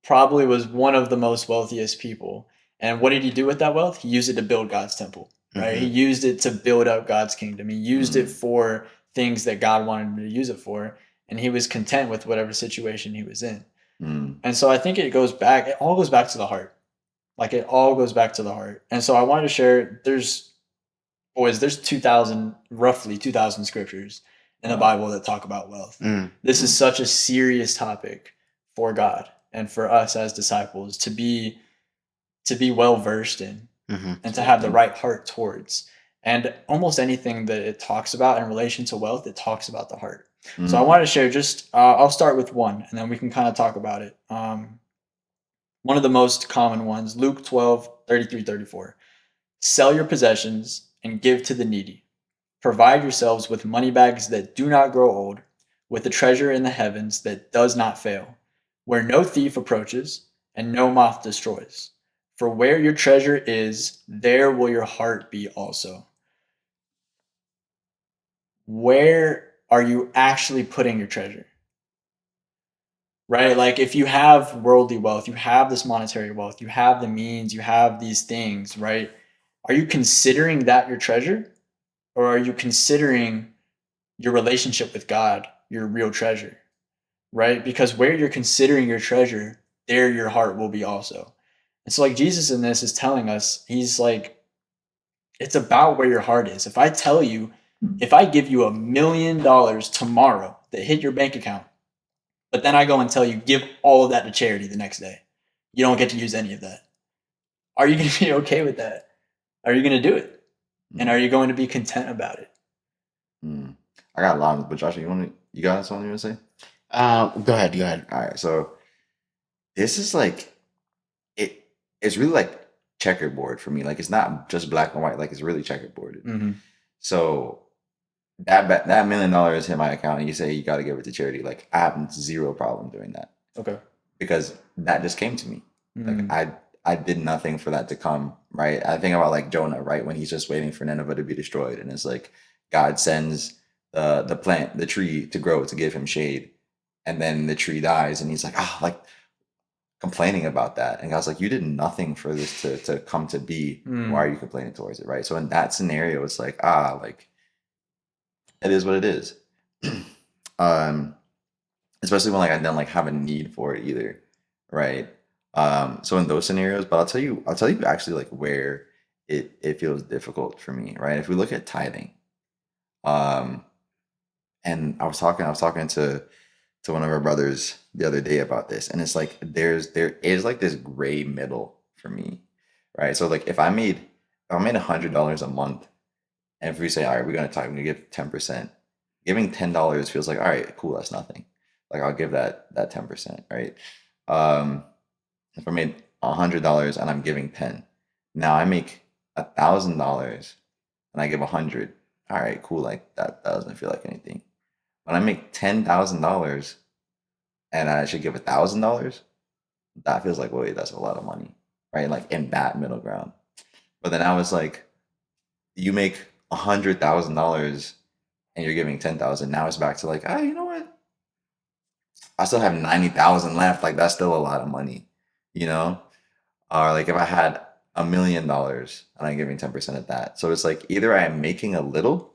Speaker 3: Probably was one of the most wealthiest people. And what did he do with that wealth? He used it to build God's temple, right? He used it to build up God's kingdom. He used it for things that God wanted him to use it for. And he was content with whatever situation he was in. And so I think it all goes back to the heart. Like it all goes back to the heart. And so I wanted to share, there's roughly 2,000 scriptures. in the Bible that talk about wealth. This is such a serious topic for God and for us as disciples to be well versed in and to have the right heart towards. And almost anything that it talks about in relation to wealth, it talks about the heart. So I wanted to share just, I'll start with one and then we can kind of talk about it. One of the most common ones, Luke 12:33-34. Sell your possessions and give to the needy. Provide yourselves with money bags that do not grow old, with a treasure in the heavens that does not fail, where no thief approaches and no moth destroys. For where your treasure is, there will your heart be also. Where are you actually putting your treasure? Right? Like if you have worldly wealth, you have this monetary wealth, you have the means, you have these things, right? Are you considering that your treasure? Or are you considering your relationship with God your real treasure? Right? Because where you're considering your treasure, there your heart will be also. And so like Jesus in this is telling us, he's like, it's about where your heart is. If I tell you, if I give you $1 million tomorrow that hit your bank account, but then I go and tell you, give all of that to charity the next day, you don't get to use any of that. Are you going to be okay with that? Are you going to do it? And are you going to be content about it?
Speaker 2: I got a lot, but Josh, you got something you want to say?
Speaker 4: Go ahead.
Speaker 2: All right, so this is like it's really like checkerboard for me. Like it's not just black and white. Like it's really checkerboard. So that $1 million hit my account, and you say you got to give it to charity. Like I have zero problem doing that.
Speaker 3: Okay.
Speaker 2: Because that just came to me. Like I did nothing for that to come. Right. I think about like Jonah, right, when he's just waiting for Nineveh to be destroyed, and it's like God sends the tree to grow to give him shade, and then the tree dies, and he's like, like complaining about that. And God's like, you did nothing for this to come to be. Why are you complaining towards it? Right. So in that scenario, it's like, like it is what it is. Especially when like I don't like have a need for it either. Right. So in those scenarios, but I'll tell you actually like where it feels difficult for me. Right. If we look at tithing, and I was talking to one of our brothers the other day about this, and it's like there is like this gray middle for me, right? So like if I made $100 a month, and if we say, all right, we're gonna tithe, we're gonna give 10%, giving $10 feels like, all right, cool, that's nothing. Like I'll give that 10%, right? If I made $100 and I'm giving 10, now I make $1,000 and I give 100. All right, cool, like that doesn't feel like anything. When I make $10,000 and I should give $1,000, that feels like, wait, that's a lot of money, right? Like in that middle ground. But then I was like, you make $100,000 and you're giving 10,000. Now it's back to like, you know what? I still have 90,000 left. Like that's still a lot of money, you know? Or like if I had $1 million and I'm giving 10% of that. So it's like either I am making a little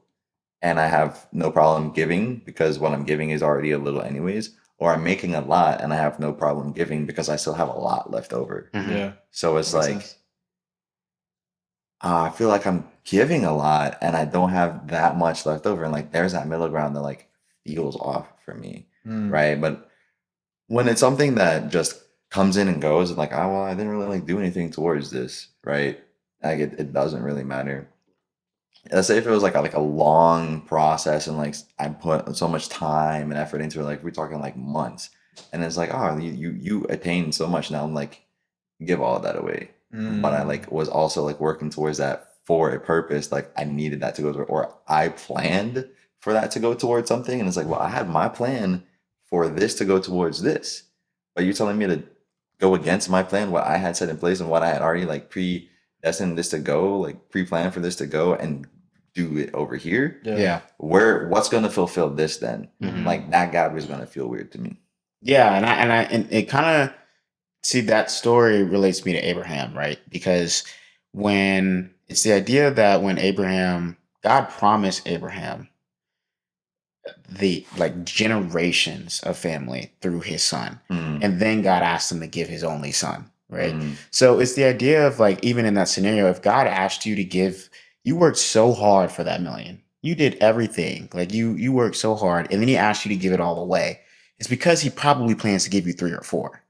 Speaker 2: and I have no problem giving because what I'm giving is already a little anyways, or I'm making a lot and I have no problem giving because I still have a lot left over.
Speaker 3: Yeah.
Speaker 2: So it's like, I feel like I'm giving a lot and I don't have that much left over. And like, there's that middle ground that like feels off for me. Right. But when it's something that just comes in and goes, and like, well, I didn't really like do anything towards this. Right. Like it doesn't really matter. Let's say if it was like a long process and like I put so much time and effort into it, like we're talking like months, and it's like, you attained so much now, I'm like, give all of that away. But I like was also like working towards that for a purpose. Like I needed that to go toward, or I planned for that to go towards something, and it's like, well, I had my plan for this to go towards this, but you're telling me to go against my plan, what I had set in place and what I had already like predestined this to go, like pre-planned for this to go, and do it over here.
Speaker 4: Yeah.
Speaker 2: What's going to fulfill this then? Like that gap is going to feel weird to me.
Speaker 4: Yeah, and it kind of, see, that story relates me to Abraham, right? Because when it's the idea that when God promised Abraham the like generations of family through his son, and then God asked him to give his only son, right? So it's the idea of like, even in that scenario, if God asked you to give, you worked so hard for that million. you did everything. Like you worked so hard, and then he asked you to give it all away. It's because he probably plans to give you 3 or 4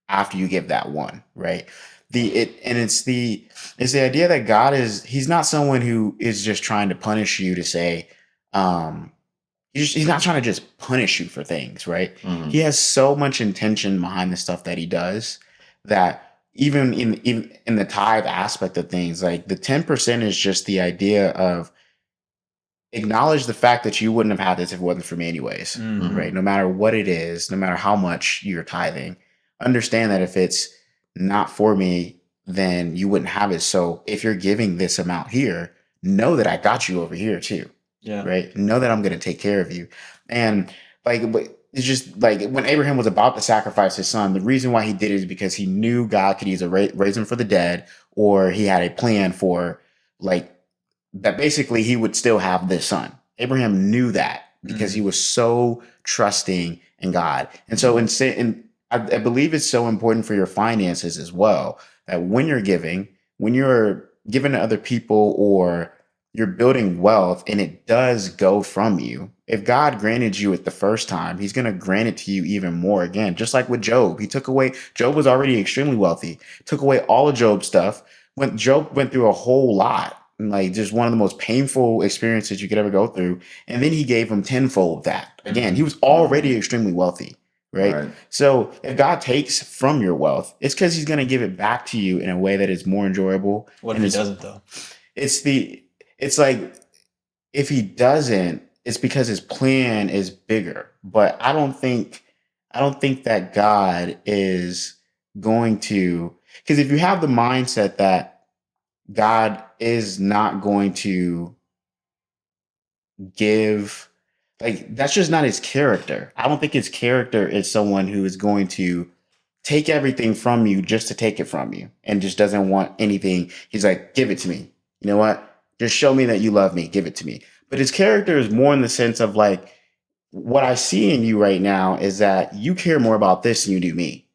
Speaker 4: after you give that one, right? It's the idea that he's not someone who is just trying to punish you to say, um, he's not trying to just punish you for things, right?
Speaker 2: Mhm.
Speaker 4: He has so much intention behind the stuff that he does that even in the tithe aspect of things, like the 10% is just the idea of acknowledge the fact that you wouldn't have had this if it wasn't for me anyways,
Speaker 3: Mhm.
Speaker 4: right? No matter what it is, no matter how much you're tithing, understand that if it's not for me, then you wouldn't have it. So if you're giving this amount here, know that I got you over here too,
Speaker 3: Yeah.
Speaker 4: right? Know that I'm going to take care of you. And it's just like when Abraham was about to sacrifice his son, the reason why he did it is because he knew God could either raise him for the dead, or he had a plan for like that basically he would still have this son. Abraham knew that because he was so trusting in God. And so I believe it's so important for your finances as well, that when you're giving, when you're giving to other people or you're building wealth and it does go from you, if God granted you it the first time, he's going to grant it to you even more again. Just like with Job, Job was already extremely wealthy, took away all of Job's stuff. Job went through a whole lot, like just one of the most painful experiences you could ever go through. And then he gave him tenfold that. Again, he was already extremely wealthy, right?
Speaker 2: Right.
Speaker 4: So if God takes from your wealth, it's because he's going to give it back to you in a way that is more enjoyable.
Speaker 3: What if
Speaker 4: And
Speaker 3: he
Speaker 4: it's
Speaker 3: doesn't though?
Speaker 4: it's like if he doesn't, it's because his plan is bigger. But I don't think that God is going to, because if you have the mindset that God is not going to give, like that's just not his character. I don't think his character is someone who is going to take everything from you just to take it from you and just doesn't want anything. He's like, give it to me. You know what? Just show me that you love me. Give it to me. But his character is more in the sense of like, what I see in you right now is that you care more about this than you do me.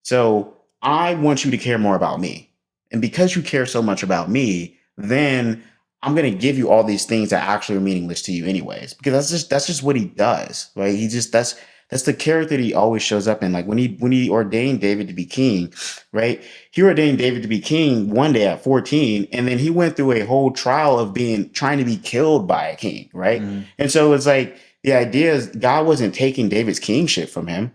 Speaker 4: So I want you to care more about me. And because you care so much about me, then I'm going to give you all these things that actually are meaningless to you anyways, because that's just what he does, right? That's the character that he always shows up in. Like when he ordained David to be king, right? He ordained David to be king one day at 14, and then he went through a whole trial of trying to be killed by a king, right?
Speaker 3: Mhm.
Speaker 4: And so it's like the idea is God wasn't taking David's kingship from him.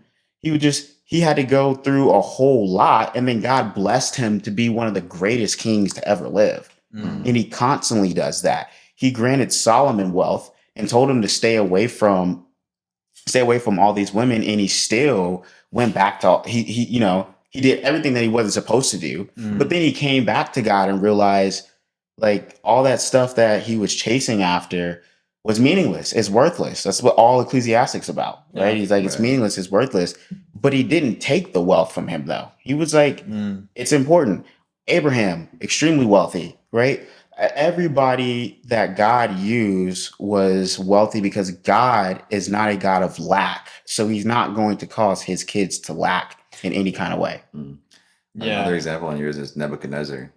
Speaker 4: He had to go through a whole lot, and then God blessed him to be one of the greatest kings to ever live.
Speaker 3: Mhm.
Speaker 4: And he constantly does that. He granted Solomon wealth and told him to stay away from all these women, and he still went back to he did everything that he wasn't supposed to do.
Speaker 3: Mhm.
Speaker 4: But then he came back to God and realized like all that stuff that he was chasing after was meaningless. It's worthless. That's what all Ecclesiastics about, right?
Speaker 3: Yeah.
Speaker 4: He's like, it's
Speaker 2: Right.
Speaker 4: meaningless, it's worthless. But he didn't take the wealth from him though. He was like,
Speaker 3: Mm.
Speaker 4: it's important. Abraham, extremely wealthy, right? Everybody that God used was wealthy because God is not a God of lack. So he's not going to cause his kids to lack in any kind of way.
Speaker 3: Yeah.
Speaker 2: Another example on yours is Nebuchadnezzar,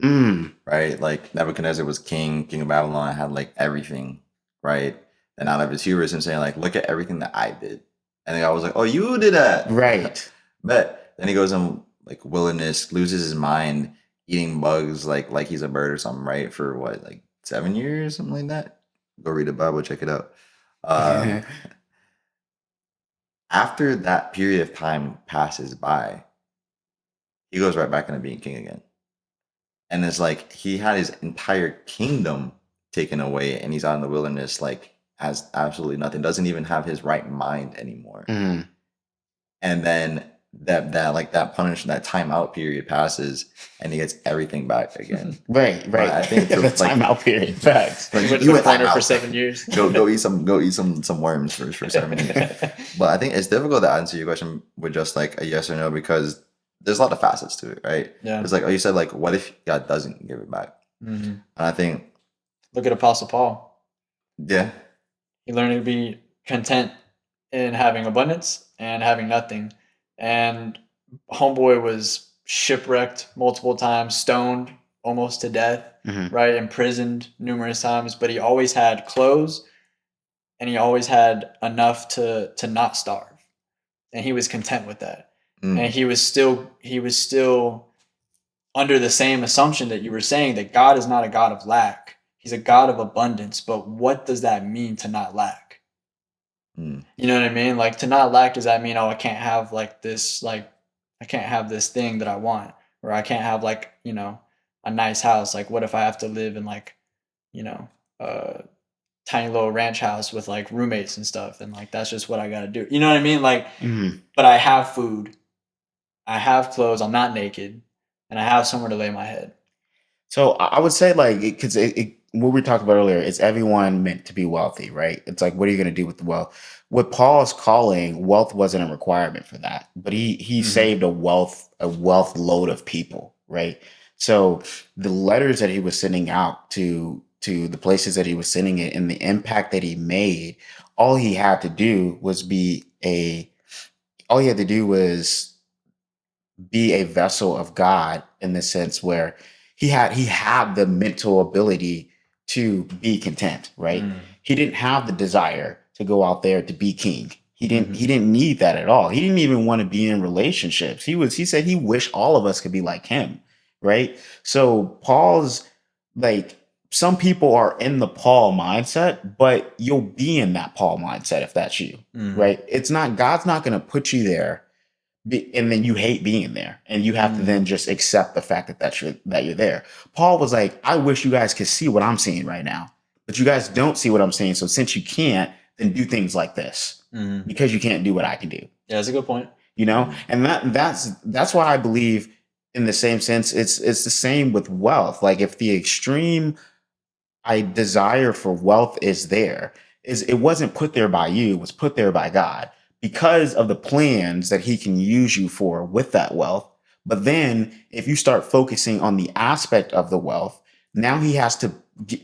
Speaker 4: Mm,
Speaker 2: right? Like Nebuchadnezzar was king of Babylon, had like everything, right? And out of his hubris, him saying like, "Look at everything that I did," and the guy was like, "Oh, you did that,
Speaker 4: right.
Speaker 2: But then he goes in like wilderness, loses his mind, eating bugs like he's a bird or something, right? For what, like 7 years, something like that. Go read the Bible, check it out. After that period of time passes by, he goes right back into being king again. And it's like he had his entire kingdom taken away, and he's out in the wilderness, like has absolutely nothing, doesn't even have his right mind anymore.
Speaker 4: Mm.
Speaker 2: And then that punishment, that timeout period passes, and he gets everything back again.
Speaker 4: Right.
Speaker 2: But I think
Speaker 4: the timeout period. Facts.
Speaker 3: He went
Speaker 2: you
Speaker 3: to the
Speaker 2: went
Speaker 3: corner
Speaker 2: timeout.
Speaker 3: for 7 years.
Speaker 2: Go eat some worms for 7 years. But I think it's difficult to answer your question with just like a yes or no, because there's a lot of facets to it, right?
Speaker 3: Yeah.
Speaker 2: It's like, oh, you said like, what if God doesn't give it back?
Speaker 3: Mhm.
Speaker 2: And I think,
Speaker 3: Look at Apostle Paul.
Speaker 2: yeah,
Speaker 3: He learned to be content in having abundance and having nothing. And homeboy was shipwrecked multiple times, stoned almost to death,
Speaker 4: Mhm.
Speaker 3: right? Imprisoned numerous times, but he always had clothes and he always had enough to not starve. And he was content with that. And he was still under the same assumption that you were saying, that God is not a God of lack. He's a God of abundance. But what does that mean to not lack? You know what I mean? Like, to not lack, does that mean, oh, I can't have like this, like I can't have this thing that I want, or I can't have like, you know, a nice house. Like, what if I have to live in like, you know, a tiny little ranch house with like roommates and stuff, and like that's just what I got to do. You know what I mean? Like, but I have food, I have clothes, I'm not naked, and I have somewhere to lay my head.
Speaker 4: So I would say like because what we talked about earlier, is everyone meant to be wealthy, right? It's like, what are you going to do with the wealth? What Paul's calling wealth wasn't a requirement for that, but he saved a wealth load of people, right? So the letters that he was sending out to the places that he was sending it, and the impact that he made, all he had to do was be a vessel of God, in the sense where he had the mental ability to be content, right? He didn't have the desire to go out there to be king. He didn't need that at all. He didn't even want to be in relationships. He said he wished all of us could be like him, right? So Paul's like, some people are in the Paul mindset, but you'll be in that Paul mindset if that's you, right? It's not, God's not going to put you there and then you hate being there, and you have to then just accept the fact that you're there. Paul was like, I wish you guys could see what I'm seeing right now, but you guys don't see what I'm seeing. So since you can't, then do things like this, because you can't do what I can do.
Speaker 3: Yeah, that's a good point.
Speaker 4: You know, and that's why I believe, in the same sense, it's the same with wealth. Like, if the extreme desire for wealth is there, it wasn't put there by you, it was put there by God, because of the plans that he can use you for with that wealth. But then if you start focusing on the aspect of the wealth, now he has to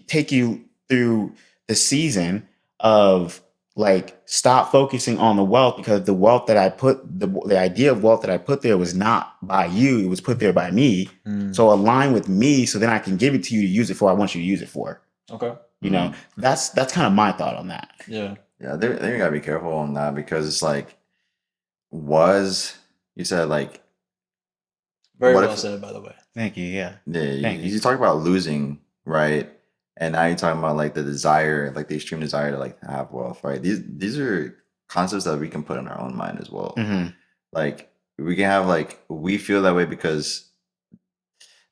Speaker 4: take you through the season of like, stop focusing on the wealth, because the wealth that I put, the idea of wealth that I put there was not by you, it was put there by me. So align with me, so then I can give it to you to use it for what I want you to use it for.
Speaker 3: Okay.
Speaker 4: You know, that's kind of my thought on that.
Speaker 3: Yeah.
Speaker 2: Yeah, you gotta be careful on that, because it's like, you said like,
Speaker 3: Very
Speaker 2: what
Speaker 3: well
Speaker 2: if-
Speaker 3: said, by the way.
Speaker 4: Thank you. Yeah.
Speaker 2: yeah, you talk about losing, right? And now you're talking about like the desire, like the extreme desire to like have wealth, right? These are concepts that we can put in our own mind as well. Like, we can have like, we feel that way because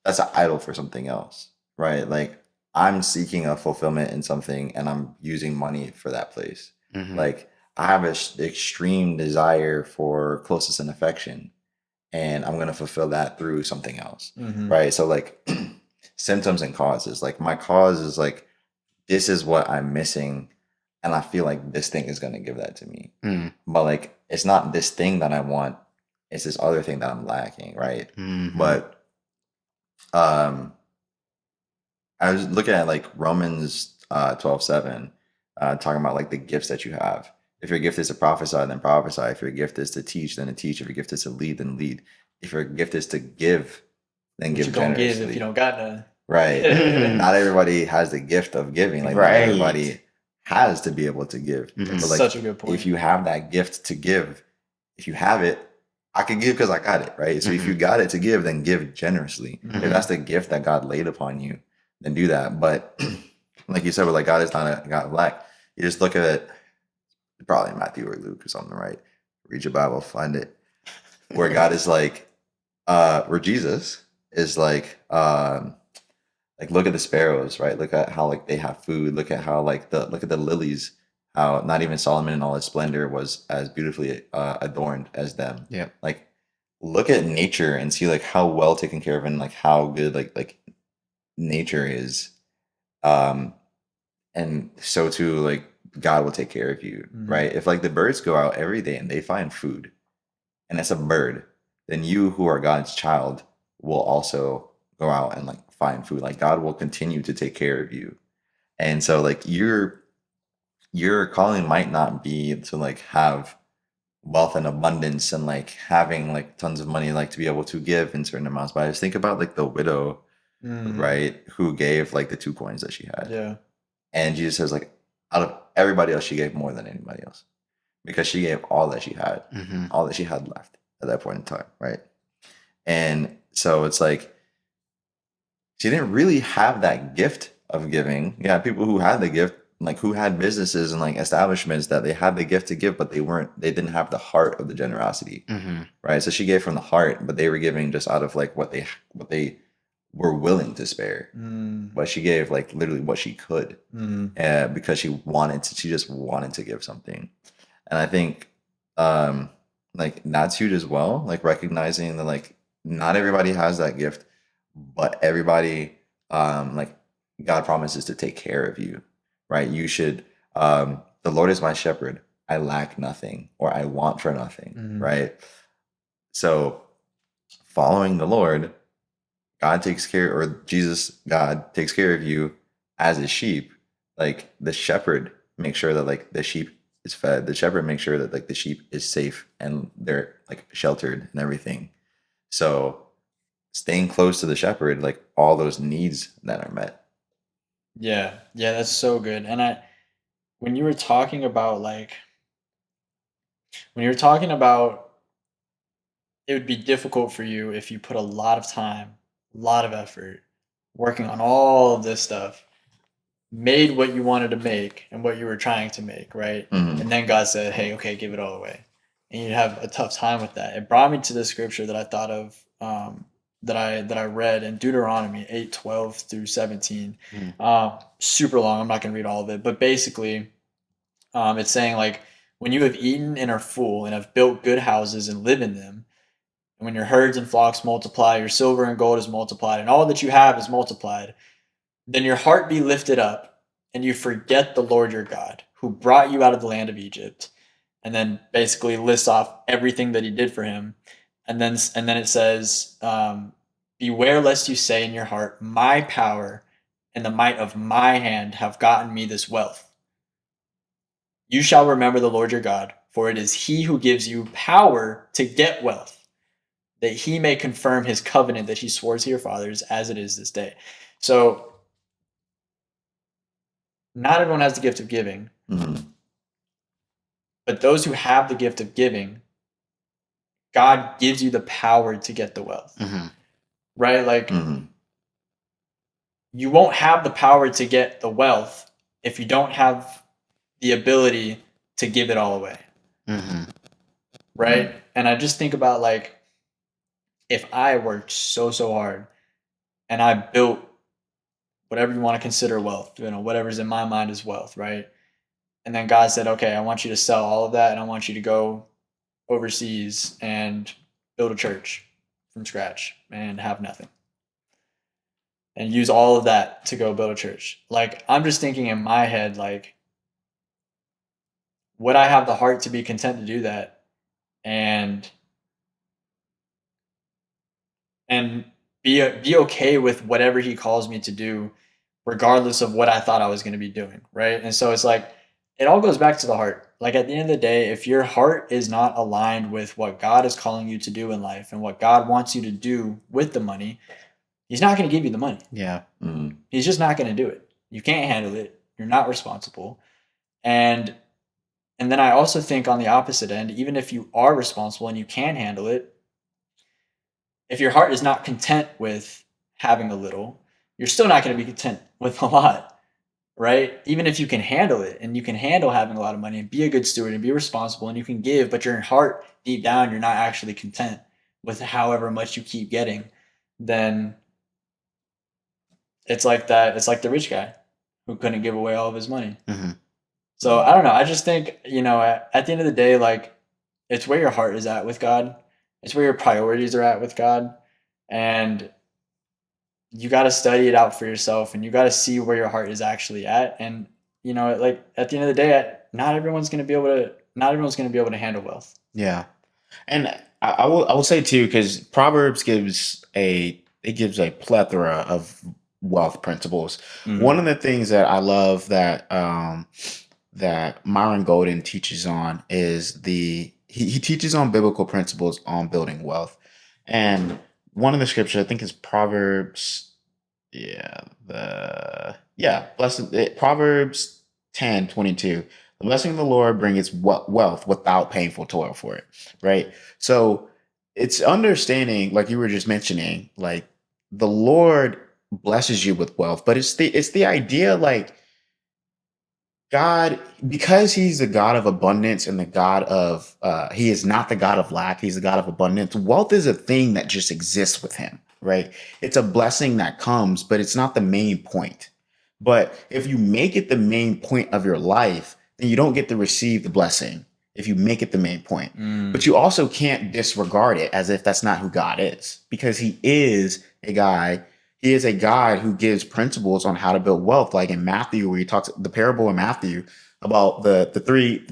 Speaker 2: that's an idol for something else, right? Like, I'm seeking a fulfillment in something, and I'm using money for that place. Like, I have an extreme desire for closeness and affection, and I'm going to fulfill that through something else, right? So like, symptoms and causes. Like, my cause is like, this is what I'm missing, and I feel like this thing is going to give that to me. But like, it's not this thing that I want, it's this other thing that I'm lacking, right? But I was looking at like Romans 12:7, talking about like the gifts that you have. If your gift is to prophesy, then prophesy. If your gift is to teach, then to teach. If your gift is to lead, then lead. If your gift is to give, then give
Speaker 3: you gonna
Speaker 2: generously.
Speaker 3: give if you don't got none.
Speaker 2: Right. Not everybody has the gift of giving. Like, not everybody has to be able to give. But like,
Speaker 3: Such a good point.
Speaker 2: if you have that gift to give, if you have it, I can give because I got it, right? So if you got it to give, then give generously. If that's the gift that God laid upon you, then do that. But like you said, but like, God is not a God of lack. You just look at it, probably Matthew or Luke or something, right? Read your Bible, find it, where God is like, where Jesus is like look at the sparrows, right? Look at how like they have food. Look at how like look at the lilies. How not even Solomon in all his splendor was as beautifully adorned as them.
Speaker 4: Yeah.
Speaker 2: Like, look at nature and see like how well taken care of, and like how good like nature is. And so too, like, God will take care of you, right? If like the birds go out every day and they find food, and it's a bird, then you, who are God's child, will also go out and like find food. Like, God will continue to take care of you. And so like, your calling might not be to like have wealth and abundance and like having like tons of money, like to be able to give in certain amounts. But I just think about like the widow right? Who gave like the 2 coins that she had.
Speaker 3: Yeah.
Speaker 2: And Jesus says, like, out of everybody else, she gave more than anybody else because she gave all that she had, all that she had left at that point in time, right? And so it's like she didn't really have that gift of giving. Yeah, people who had the gift, like who had businesses and like establishments that they had the gift to give, but they didn't have the heart of the generosity, right? So she gave from the heart, but they were giving just out of like what they were willing to spare. But she gave like literally what she could, because she just wanted to give something. And I think like that's huge as well, like recognizing that like not everybody has that gift, but everybody like God promises to take care of you, right? You should the Lord is my shepherd, I lack nothing, or I want for nothing, right? So following the Lord, God takes care, or God takes care of you as a sheep. Like the shepherd makes sure that like the sheep is fed. The shepherd makes sure that like the sheep is safe and they're like sheltered and everything. So staying close to the shepherd, like all those needs that are met.
Speaker 3: Yeah. Yeah, that's so good. And when you were talking about it would be difficult for you if you put a lot of time, a lot of effort working on all of this stuff, made what you wanted to make and what you were trying to make, right? And then God said, hey, okay, give it all away. And you'd have a tough time with that. It brought me to the scripture that I thought of, that I read in Deuteronomy 8:12-17. Super long. I'm not going to read all of it, but basically it's saying like, when you have eaten and are full and have built good houses and live in them, and when your herds and flocks multiply, your silver and gold is multiplied, and all that you have is multiplied, then your heart be lifted up, and you forget the Lord your God, who brought you out of the land of Egypt. And then basically lists off everything that he did for him. And then it says, beware lest you say in your heart, my power and the might of my hand have gotten me this wealth. You shall remember the Lord your God, for it is he who gives you power to get wealth, that he may confirm his covenant that he swore to your fathers as it is this day. So not everyone has the gift of giving, but those who have the gift of giving, God gives you the power to get the wealth, right? Like you won't have the power to get the wealth if you don't have the ability to give it all away, right? And I just think about like, if I worked so hard and I built whatever you want to consider wealth, whatever's in my mind is wealth, right? And then God said, okay, I want you to sell all of that and I want you to go overseas and build a church from scratch and have nothing. And use all of that to go build a church. Like, I'm just thinking in my head, like, would I have the heart to be content to do that? And be okay with whatever he calls me to do, regardless of what I thought I was going to be doing, right? And so it's like, it all goes back to the heart. Like at the end of the day, if your heart is not aligned with what God is calling you to do in life and what God wants you to do with the money, he's not going to give you the money.
Speaker 4: Yeah.
Speaker 3: He's just not going to do it. You can't handle it. You're not responsible. And then I also think on the opposite end, even if you are responsible and you can handle it, if your heart is not content with having a little, you're still not going to be content with a lot, right? Even if you can handle it and you can handle having a lot of money and be a good steward and be responsible and you can give, but your heart deep down, you're not actually content with however much you keep getting, then it's like that. It's like the rich guy who couldn't give away all of his money. So I don't know. I just think, at the end of the day, like it's where your heart is at with God. It's where your priorities are at with God. And you got to study it out for yourself and you got to see where your heart is actually at. And, like at the end of the day, not everyone's going to be able to handle wealth.
Speaker 4: Yeah. And I will say too, because Proverbs gives a plethora of wealth principles. One of the things that I love that that Myron Golden teaches on is he teaches on biblical principles on building wealth. And one of the scriptures, I think is Proverbs Proverbs 10:22. The blessing of the Lord brings wealth without painful toil for it. Right. So it's understanding, like you were just mentioning, like the Lord blesses you with wealth, but it's the idea like God, because he's the God of abundance and the God of, he is not the God of lack. He's the God of abundance. Wealth is a thing that just exists with him, right? It's a blessing that comes, but it's not the main point. But if you make it the main point of your life, then you don't get to receive the blessing if you make it the main point. But you also can't disregard it as if that's not who God is, because he is a guy he is a God who gives principles on how to build wealth, like in Matthew, where he talks the parable in Matthew about the three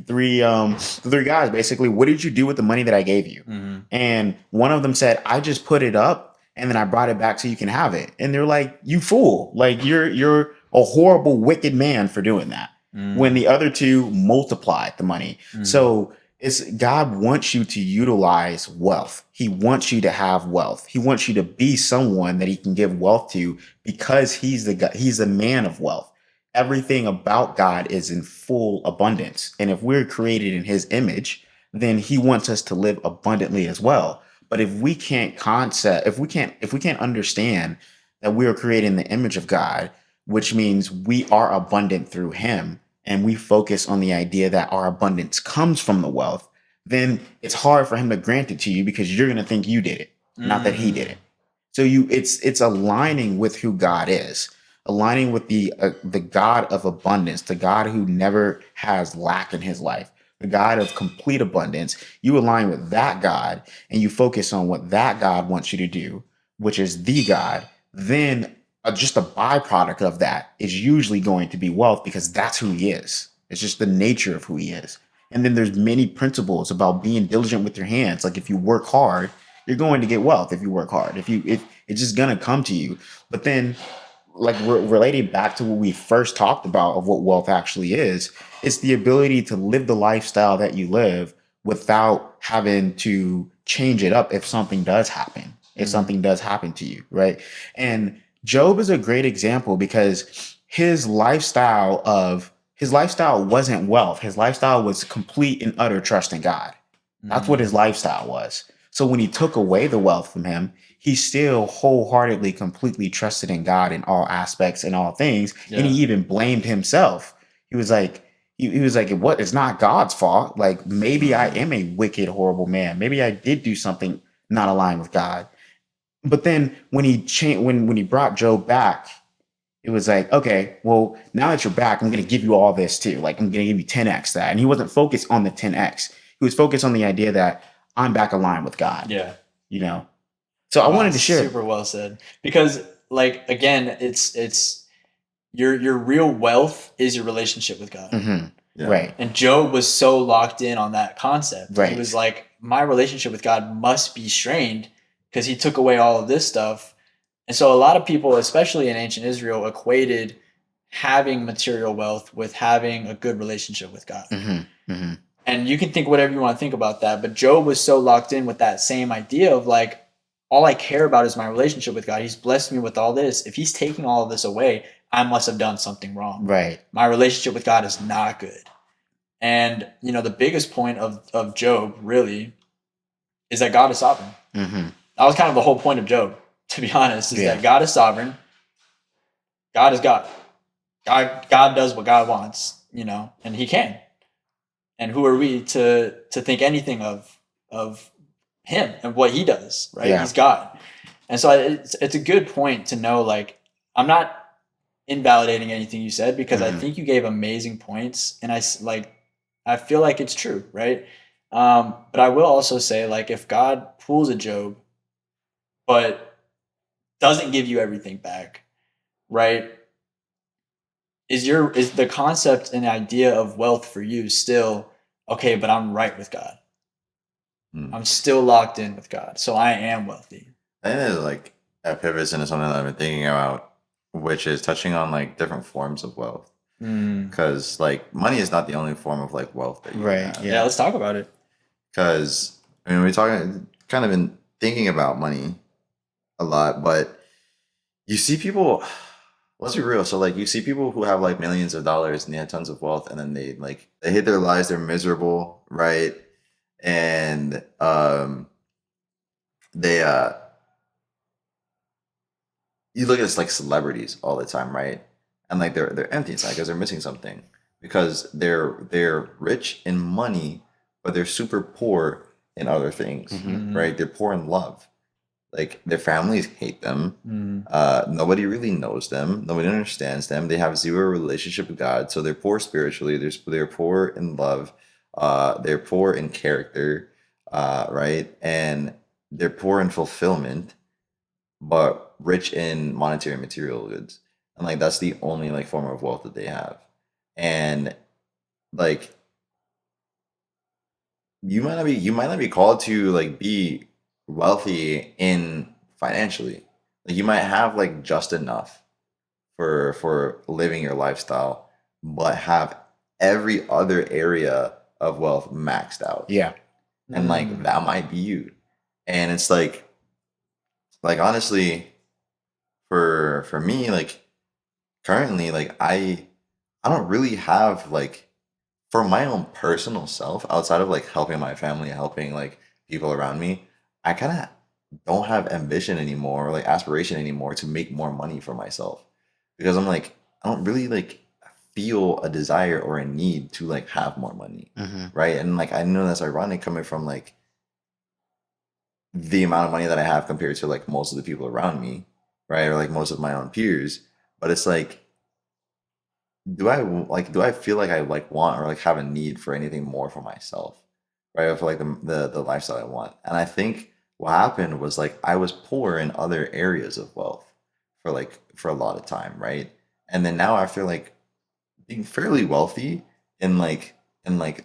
Speaker 4: guys. Basically, what did you do with the money that I gave you?
Speaker 3: Mm-hmm.
Speaker 4: And one of them said, I just put it up and then I brought it back so you can have it. And they're like, you fool! Like you're a horrible, wicked man for doing that. When the other two multiplied the money. So it's God wants you to utilize wealth. He wants you to have wealth. He wants you to be someone that he can give wealth to because he's the God, he's the man of wealth. Everything about God is in full abundance. And if we're created in his image, then he wants us to live abundantly as well. But if we can't understand that we are created in the image of God, which means we are abundant through him, and we focus on the idea that our abundance comes from the wealth, then it's hard for him to grant it to you because you're going to think you did it, not that he did it. So it's aligning with who God is, aligning with the God of abundance, the God who never has lack in his life, the God of complete abundance. You align with that God and you focus on what that God wants you to do, which is the God. Then just a byproduct of that is usually going to be wealth because that's who he is. It's just the nature of who he is. And then there's many principles about being diligent with your hands. Like if you work hard, you're going to get wealth. If you work hard, if it's just gonna come to you. But then, like relating back to what we first talked about of what wealth actually is, it's the ability to live the lifestyle that you live without having to change it up if something does happen. If something does happen to you, right? And Job is a great example because his lifestyle wasn't wealth. His lifestyle was complete and utter trust in God. That's what his lifestyle was. So when he took away the wealth from him, he still wholeheartedly, completely trusted in God in all aspects and all things. Yeah. And he even blamed himself. He was like, what? It's not God's fault. Like maybe I am a wicked, horrible man. Maybe I did do something not aligned with God. But then when he changed, when he brought Job back, it was like, okay, well, now that you're back, I'm going to give you all this too. Like I'm going to give you 10x that. And he wasn't focused on the 10x. He was focused on the idea that I'm back aligned with God.
Speaker 3: Yeah.
Speaker 4: You know? So I wanted to share.
Speaker 3: Super well said. Because like, again, it's your real wealth is your relationship with God.
Speaker 4: Mm-hmm. Yeah. Right.
Speaker 3: And Job was so locked in on that concept.
Speaker 4: Right.
Speaker 3: He was like, my relationship with God must be strained because he took away all of this stuff. And so a lot of people, especially in ancient Israel, equated having material wealth with having a good relationship with God.
Speaker 4: Mm-hmm. Mm-hmm.
Speaker 3: And you can think whatever you want to think about that. But Job was so locked in with that same idea of like, all I care about is my relationship with God. He's blessed me with all this. If he's taking all of this away, I must have done something wrong.
Speaker 4: Right.
Speaker 3: My relationship with God is not good. And, you know, the biggest point of Job really is that God is sovereign.
Speaker 4: Mm-hmm.
Speaker 3: That was kind of the whole point of Job, to be honest, is that God is sovereign. God is God. God does what God wants, you know, and he can. And who are we to think anything of him and what he does, right? Yeah. He's God. And so it's a good point to know, like, I'm not invalidating anything you said because I think you gave amazing points. And I feel like it's true, right? But I will also say, like, if God pulls a Job, but doesn't give you everything back, right? Is the concept and idea of wealth for you still, okay, but I'm right with God. I'm still locked in with God. So I am wealthy.
Speaker 2: I think there's like a pivot into something that I've been thinking about, which is touching on like different forms of wealth. Because like money is not the only form of like wealth that you have.
Speaker 3: Yeah, let's talk about it.
Speaker 2: Because I mean, we're talking kind of been thinking about money a lot, but you see people, let's be real. So like you see people who have like millions of dollars and they have tons of wealth, and then they hit their lives, they're miserable, right? And they you look at this like celebrities all the time, right? And like they're empty inside because they're missing something, because they're rich in money, but they're super poor in other things, right? They're poor in love. Like their families hate them. Nobody really knows them. Nobody understands them. They have zero relationship with God, so they're poor spiritually. They're poor in love. They're poor in character, right? And they're poor in fulfillment, but rich in monetary and material goods. And like that's the only like form of wealth that they have. And like you might not be called to like be wealthy in financially. Like you might have like just enough for living your lifestyle, but have every other area of wealth maxed out.
Speaker 4: Yeah.
Speaker 2: And like that might be you. And it's like honestly, for me, like currently, like I don't really have like, for my own personal self, outside of like helping my family, helping like people around me, I kind of don't have ambition anymore, or like aspiration anymore to make more money for myself, because I'm like, I don't really like feel a desire or a need to like have more money, right? And like I know that's ironic coming from like the amount of money that I have compared to like most of the people around me, right? Or like most of my own peers. But it's like, do I feel like I like want or like have a need for anything more for myself, right? Or for like the lifestyle I want. And I think what happened was like I was poor in other areas of wealth for a lot of time, right? And then now after like being fairly wealthy in like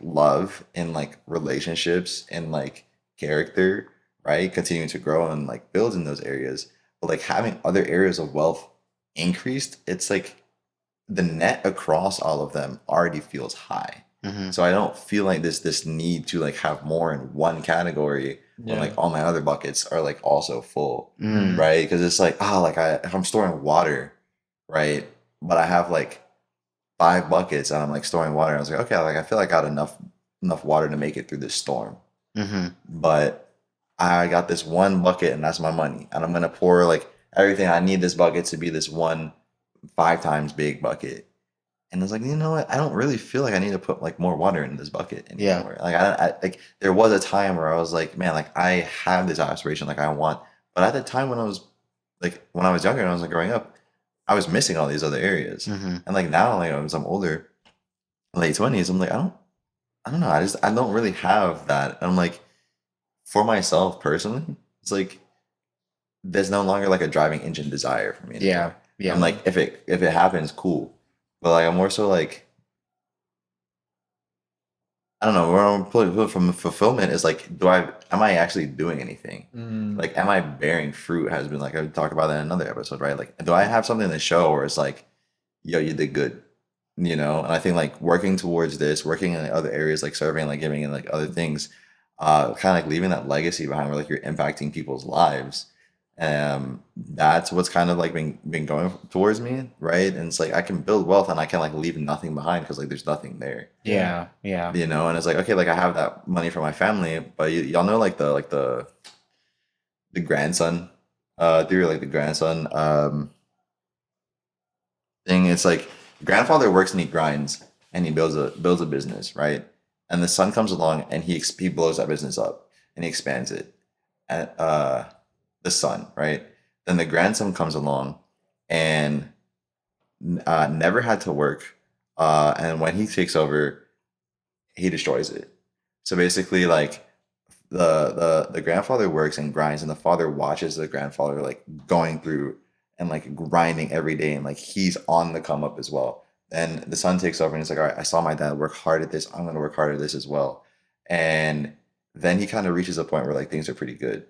Speaker 2: love, in like relationships, in like character, right? Continuing to grow and like build in those areas, but like having other areas of wealth increased, it's like the net across all of them already feels high. So I don't feel like this need to like have more in one category when like all my other buckets are like also full, right? Because it's like, if I'm storing water, right, but I have like 5 buckets and I'm like storing water, and I was like, okay, like I feel like I got enough water to make it through this storm. But I got this one bucket and that's my money, and I'm gonna pour like everything I need this bucket to be this one 5 times big bucket. And I was like, you know what? I don't really feel like I need to put like more water in this bucket anymore. Like I like there was a time where I was like, man, like I have this aspiration, like I want. But at the time when I was younger and I was like growing up, I was missing all these other areas. And like now, like as I'm older, late 20s, I'm like, I don't know. I don't really have that. And I'm like, for myself personally, it's like there's no longer like a driving engine desire for me anymore. I'm like, if it happens, cool. But like I'm more so like, I don't know, where I'm pulling from fulfillment is like, am I actually doing anything? Like, am I bearing fruit? Has been like I talked about that in another episode, right? Like, do I have something to show where it's like, yo, you did good, you know? And I think like working towards this, working in other areas like serving, like giving, and like other things, kind of like leaving that legacy behind where like you're impacting people's lives. That's what's kind of like been going towards me, right? And it's like I can build wealth and I can like leave nothing behind because like there's nothing there.
Speaker 4: Yeah.
Speaker 2: You know, and it's like, okay, like I have that money for my family, but y'all know like the grandson theory, like the grandson thing. It's like grandfather works and he grinds and he builds a business, right? And the son comes along and he blows that business up and he expands it. And the son, right? Then the grandson comes along and never had to work. And when he takes over, he destroys it. So basically, like the grandfather works and grinds, and the father watches the grandfather like going through and like grinding every day, and like he's on the come up as well. Then the son takes over and he's like, all right, I saw my dad work hard at this. I'm gonna work hard at this as well. And then he kind of reaches a point where like things are pretty good.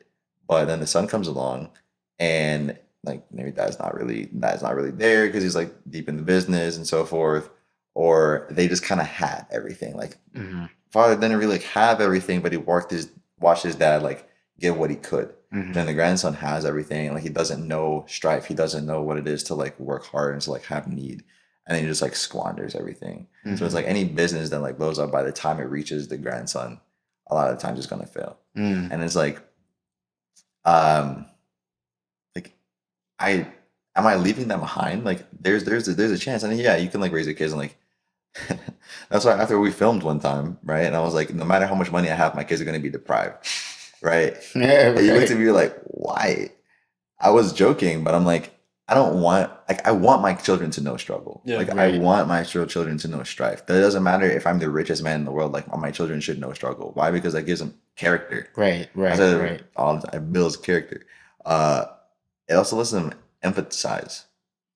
Speaker 2: But then the son comes along and like maybe dad's not really there because he's like deep in the business and so forth. Or they just kind of had everything. Like father didn't really like have everything, but he watched his dad like give what he could.
Speaker 4: Mhm.
Speaker 2: Then the grandson has everything. Like he doesn't know strife. He doesn't know what it is to like work hard and to like have need. And then he just like squanders everything. So it's
Speaker 4: Mhm.
Speaker 2: like any business that like blows up by the time it reaches the grandson, a lot of the times it's gonna fail.
Speaker 4: Mm.
Speaker 2: And it's um like I am I leaving them behind? Like there's a chance. And yeah, you can like raise your kids and like that's why after we filmed one time, right? And I was like, no matter how much money I have, my kids are gonna be deprived. Right.
Speaker 4: Yeah,
Speaker 2: And you looked
Speaker 4: right.
Speaker 2: at me like, why? I was joking, but I'm like, I don't want like I want my children to know struggle.
Speaker 3: Yeah,
Speaker 2: Like I
Speaker 4: right.
Speaker 2: want my children to know strife. That doesn't matter if I'm the richest man in the world, like my children should know struggle. Why? Because that gives them character.
Speaker 4: Right,
Speaker 2: I
Speaker 4: right,
Speaker 2: said
Speaker 4: right.
Speaker 2: all the time, it builds character. Uh it also lets them empathize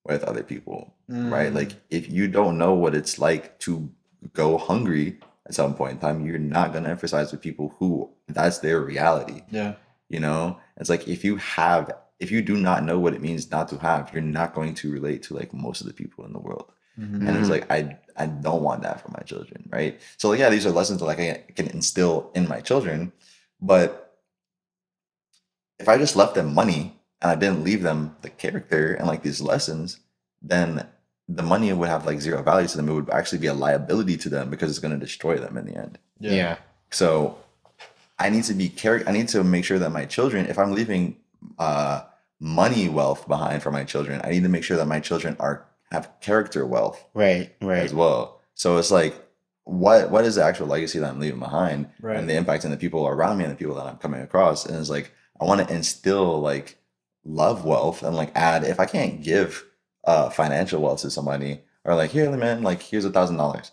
Speaker 2: with other people, right? Like if you don't know what it's like to go hungry at some point in time, you're not gonna emphasize with people who that's their reality.
Speaker 3: Yeah.
Speaker 2: You know, it's like if you do not know what it means not to have, you're not going to relate to like most of the people in the world.
Speaker 3: Mhm.
Speaker 2: And it's
Speaker 4: Mhm.
Speaker 2: like I don't want that for my children, right? So like yeah, these are lessons that like I can instill in my children, but if I just left them money and I didn't leave them the character and like these lessons, then the money would have like zero value to them. It would actually be a liability to them because it's going to destroy them in the end.
Speaker 4: Yeah.
Speaker 2: So I need to be I need to make sure that my children, if I'm leaving money wealth behind for my children, I need to make sure that my children have character wealth
Speaker 4: Right, right.
Speaker 2: as well. So it's like, what is the actual legacy that I'm leaving behind,
Speaker 3: Right.
Speaker 2: and the impact on the people around me and the people that I'm coming across? And it's like I want to instill like love wealth and like add, if I can't give financial wealth to somebody, or like here man, like here's $1,000,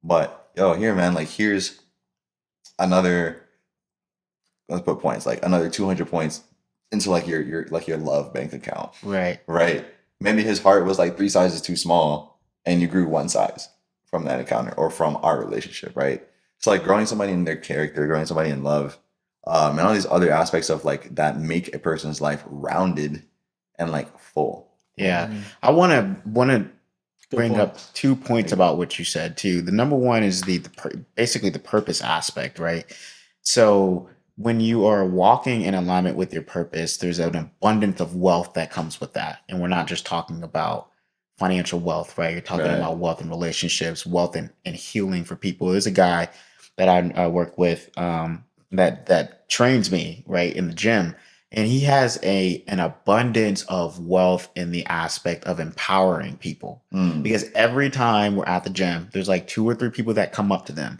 Speaker 2: but yo here man, like here's another, let's put points, like another 200 points into like your love bank account,
Speaker 4: Right.
Speaker 2: right? Maybe his heart was like 3 sizes too small and you grew 1 size from that encounter or from our relationship, right? So like growing somebody in their character, growing somebody in love, and all these other aspects of like that make a person's life rounded and like full.
Speaker 4: Yeah.
Speaker 3: Mhm.
Speaker 4: I want to
Speaker 3: Good
Speaker 4: bring
Speaker 3: point.
Speaker 4: up 2 points about what you said too. The number one is basically the purpose aspect, right? So when you are walking in alignment with your purpose, there's an abundance of wealth that comes with that. And we're not just talking about financial wealth, right? You're talking
Speaker 2: Right.
Speaker 4: about wealth in relationships, wealth and healing for people. There's a guy that I work with that trains me, right, in the gym. And he has an abundance of wealth in the aspect of empowering people.
Speaker 2: Mm.
Speaker 4: Because every time we're at the gym, there's like 2 or 3 people that come up to him,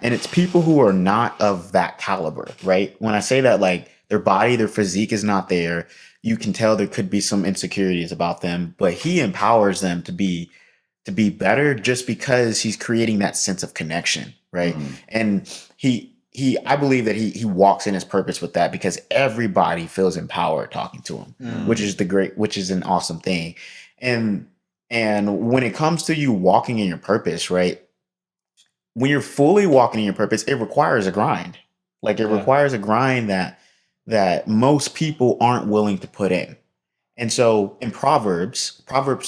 Speaker 4: and it's people who are not of that caliber, right? When I say that, like their body, their physique is not there, you can tell there could be some insecurities about them, but he empowers them to be better just because he's creating that sense of connection, right?
Speaker 2: Mm.
Speaker 4: And I believe that he walks in his purpose with that because everybody feels empowered talking to him,
Speaker 3: Mm.
Speaker 4: which is an awesome thing. And when it comes to you walking in your purpose, right? When you're fully walking in your purpose, it requires a grind. Like it
Speaker 3: Yeah.
Speaker 4: requires a grind that most people aren't willing to put in. And so in Proverbs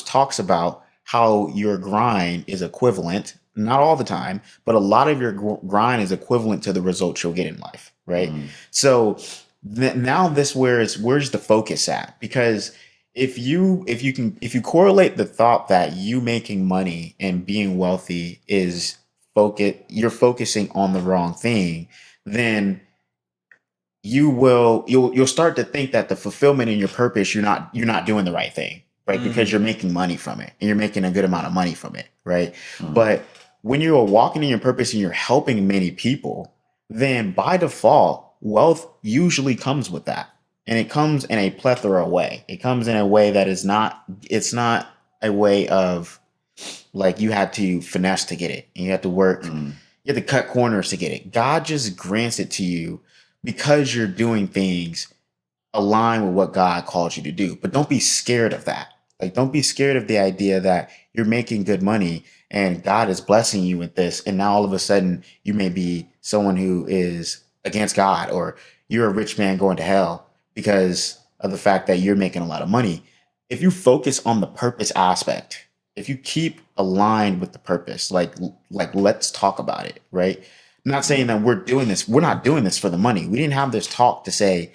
Speaker 4: talks about how your grind is equivalent, not all the time, but a lot of your grind is equivalent to the results you'll get in life, right?
Speaker 2: Mm.
Speaker 4: So now where's the focus at? Because if you correlate the thought that you making money and being wealthy is you're focusing on the wrong thing, then you'll start to think that the fulfillment in your purpose, you're not doing the right thing, right? Because you're making money from it and you're making a good amount of money from it, right?
Speaker 2: Mm.
Speaker 4: But when you're walking in your purpose and you're helping many people, then by default, wealth usually comes with that. And it comes in a plethora of way. It comes in a way that it's not a way of like you had to finesse to get it. And you have to work,
Speaker 2: Mm.
Speaker 4: you have to cut corners to get it. God just grants it to you because you're doing things align with what God called you to do. But don't be scared of that. Like, don't be scared of the idea that you're making good money and God is blessing you with this. And now all of a sudden you may be someone who is against God, or you're a rich man going to hell because of the fact that you're making a lot of money. If you focus on the purpose aspect, if you keep aligned with the purpose, like let's talk about it, right? I'm not saying that we're doing this. We're not doing this for the money. We didn't have this talk to say,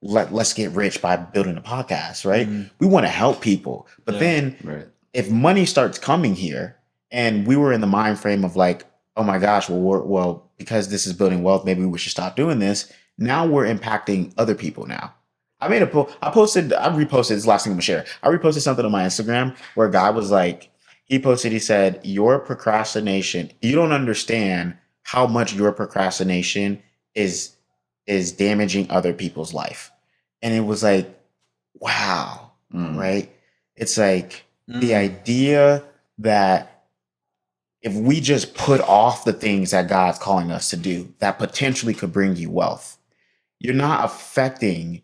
Speaker 4: let's get rich by building a podcast, right? We want to help people. But then
Speaker 2: Right.
Speaker 4: if money starts coming here and we were in the mind frame of like, oh my gosh, well, because this is building wealth, maybe we should stop doing this. Now we're impacting other people now. I reposted this last thing I'm gonna share. I reposted something on my Instagram where a guy was like, he said, your procrastination, you don't understand how much your procrastination is damaging other people's life. And it was like, wow, right? It's like the idea that if we just put off the things that God's calling us to do that potentially could bring you wealth, you're not affecting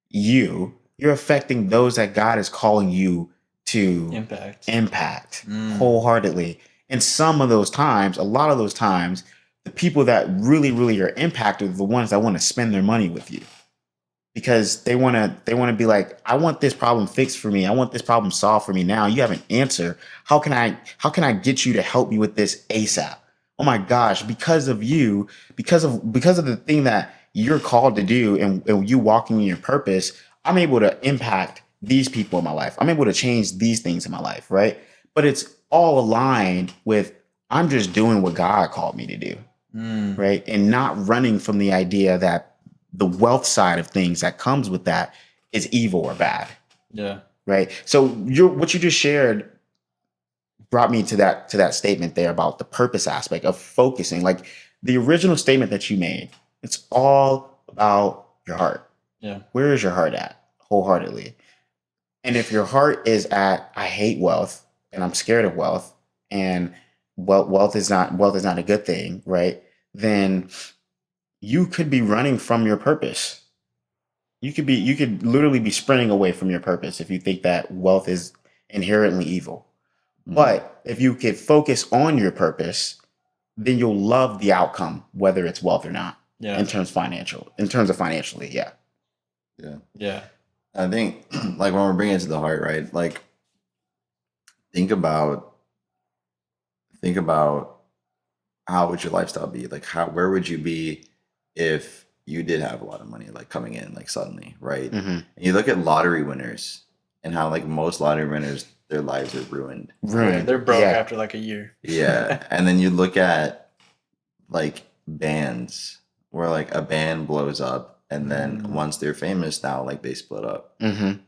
Speaker 4: you, you're affecting those that God is calling you to impact wholeheartedly. And some of those times, a lot of those times, the people that really, really are impacted are the ones that want to spend their money with you. Because they want to be like, I want this problem fixed for me. I want this problem solved for me now. You have an answer. How can I get you to help me with this ASAP? Oh my gosh, because of you, because of the thing that you're called to do and you walking in your purpose, I'm able to impact these people in my life. I'm able to change these things in my life, right? But it's all aligned with I'm just doing what God called me to do, right? And not running from the idea that the wealth side of things that comes with that is evil or bad.
Speaker 3: Yeah.
Speaker 4: Right. So what you just shared brought me to that statement there about the purpose aspect of focusing. Like the original statement that you made, it's all about your heart.
Speaker 3: Yeah.
Speaker 4: Where is your heart at? Wholeheartedly. And if your heart is at, I hate wealth and I'm scared of wealth and wealth is not a good thing, right? Then you could be running from your purpose. You could literally be sprinting away from your purpose if you think that wealth is inherently evil. But if you could focus on your purpose, then you'll love the outcome, whether it's wealth or not.
Speaker 3: Yeah.
Speaker 4: In terms of financially, yeah.
Speaker 2: Yeah.
Speaker 3: Yeah.
Speaker 2: I think like when we're bringing it to the heart, right? Like think about how would your lifestyle be? Like where would you be if you did have a lot of money like coming in like suddenly, right? And you look at lottery winners and how like most lottery winners, their lives are ruined.
Speaker 3: Yeah, they're broke after like a year.
Speaker 2: Yeah. And then you look at like bands where like a band blows up and then once they're famous now, like they split up.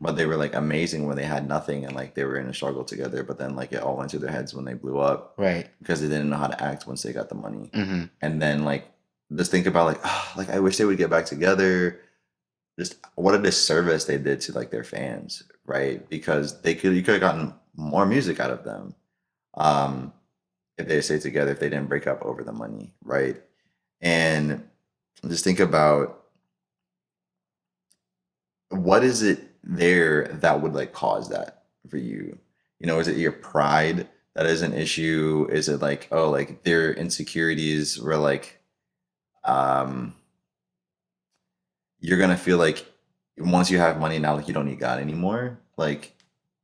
Speaker 2: But they were like amazing when they had nothing and like they were in a struggle together. But then like it all went to their heads when they blew up.
Speaker 4: Right.
Speaker 2: Because they didn't know how to act once they got the money. And then like just think about like, oh, like I wish they would get back together. Just what a disservice they did to like their fans, right? Because you could have gotten more music out of them if they stayed together, if they didn't break up over the money, right? And just think about what is it there that would like cause that for you? You know, is it your pride that is an issue? Is it like, oh, like their insecurities were like, you're gonna feel like once you have money now, like you don't need God anymore. Like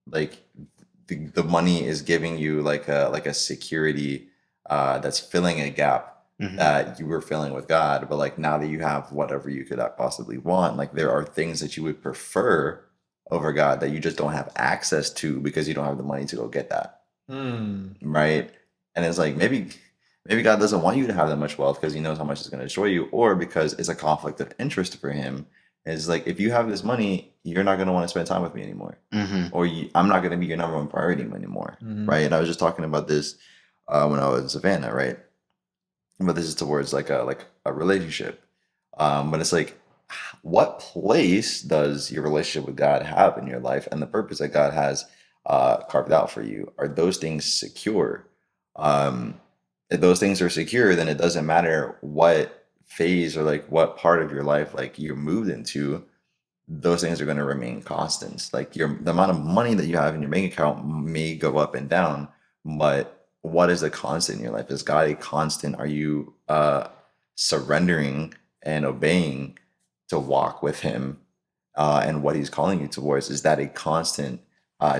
Speaker 2: the money is giving you like a security that's filling a gap that you were filling with God. But like now that you have whatever you could possibly want, like there are things that you would prefer over God that you just don't have access to because you don't have the money to go get that. Right. And it's like maybe God doesn't want you to have that much wealth because he knows how much it's going to destroy you, or because it's a conflict of interest for him. It's like, if you have this money, you're not going to want to spend time with me anymore. Or I'm not going to be your number one priority anymore. Right. And I was just talking about this when I was in Savannah. Right. But this is towards like a relationship. But it's like, what place does your relationship with God have in your life and the purpose that God has carved out for you? Are those things secure? If those things are secure, then it doesn't matter what phase or like what part of your life like you're moved into, those things are going to remain constants. Like the amount of money that you have in your bank account may go up and down, but what is a constant in your life? Is God a constant? Are you surrendering and obeying to walk with him and what he's calling you towards? Is that a constant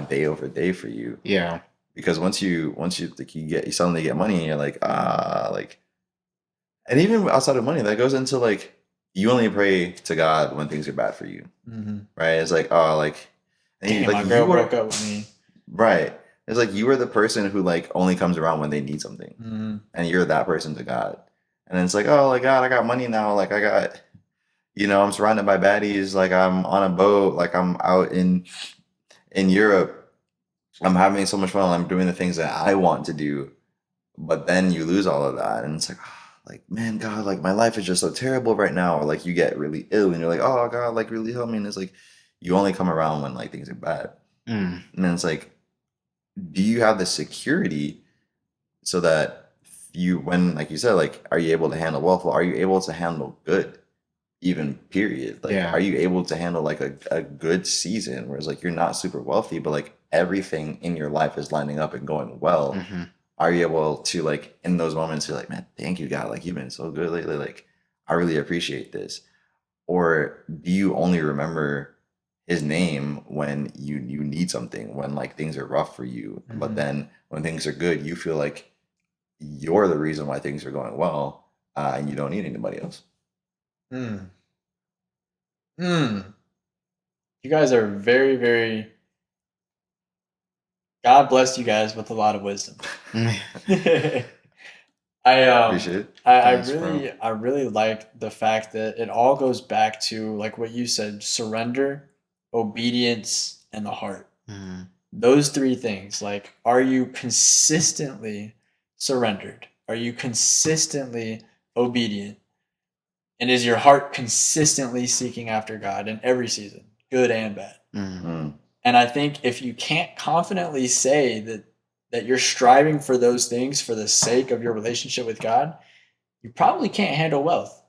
Speaker 2: day over day for you?
Speaker 4: Yeah.
Speaker 2: Because once you like you suddenly get money and you're like, like And even outside of money, that goes into like you only pray to God when things are bad for you, right? It's like, oh, like, and
Speaker 3: Damn,
Speaker 2: like
Speaker 3: my girl
Speaker 2: you are
Speaker 3: broke up with me.
Speaker 2: right. It's like you are the person who like only comes around when they need something, and you're that person to God. And then it's like, oh, like God, I got money now. Like I got, I'm surrounded by baddies. Like I'm on a boat. Like I'm out in Europe. I'm having so much fun. I'm doing the things that I want to do. But then you lose all of that, and it's like, like man, God, like my life is just so terrible right now. Or like you get really ill, and you're like, oh God, like really help me. And it's like you only come around when like things are bad. And then it's like, do you have the security so that you, when like you said, like, are you able to handle wealth? Well, are you able to handle good? Even period. Like,
Speaker 4: Yeah.
Speaker 2: are you able to handle like a good season where it's like you're not super wealthy, but like everything in your life is lining up and going well? Are you able to like in those moments you're like, man, thank you God, like you've been so good lately, like I really appreciate this? Or do you only remember his name when you need something, when like things are rough for you, but then when things are good you feel like you're the reason why things are going well, and you don't need anybody else?
Speaker 3: You guys are very, very. God bless you guys with a lot of wisdom. I
Speaker 2: Appreciate it.
Speaker 4: Thanks, bro.
Speaker 3: I really like the fact that it all goes back to like what you said: surrender, obedience, and the heart. Those three things. Like, are you consistently surrendered? Are you consistently obedient? And is your heart consistently seeking after God in every season, good and bad? And I think if you can't confidently say that you're striving for those things for the sake of your relationship with God, you probably can't handle wealth.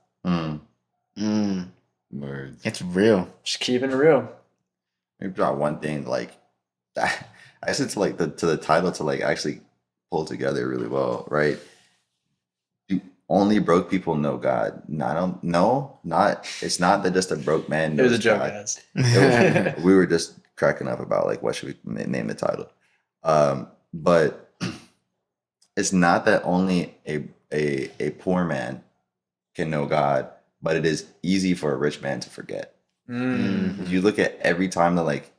Speaker 2: Words.
Speaker 4: It's real.
Speaker 3: Just keeping it real.
Speaker 2: Maybe drop one thing like that. I guess it's like to the title to like actually pull together really well, right? Do only broke people know God? No, I don't. No, not. It's not that just a broke man
Speaker 3: It
Speaker 2: knows
Speaker 3: was a joke,
Speaker 2: God.
Speaker 3: guys.
Speaker 2: We were just cracking up about like what should we name the title, but it's not that only a poor man can know God, but it is easy for a rich man to forget. If you look at every time that like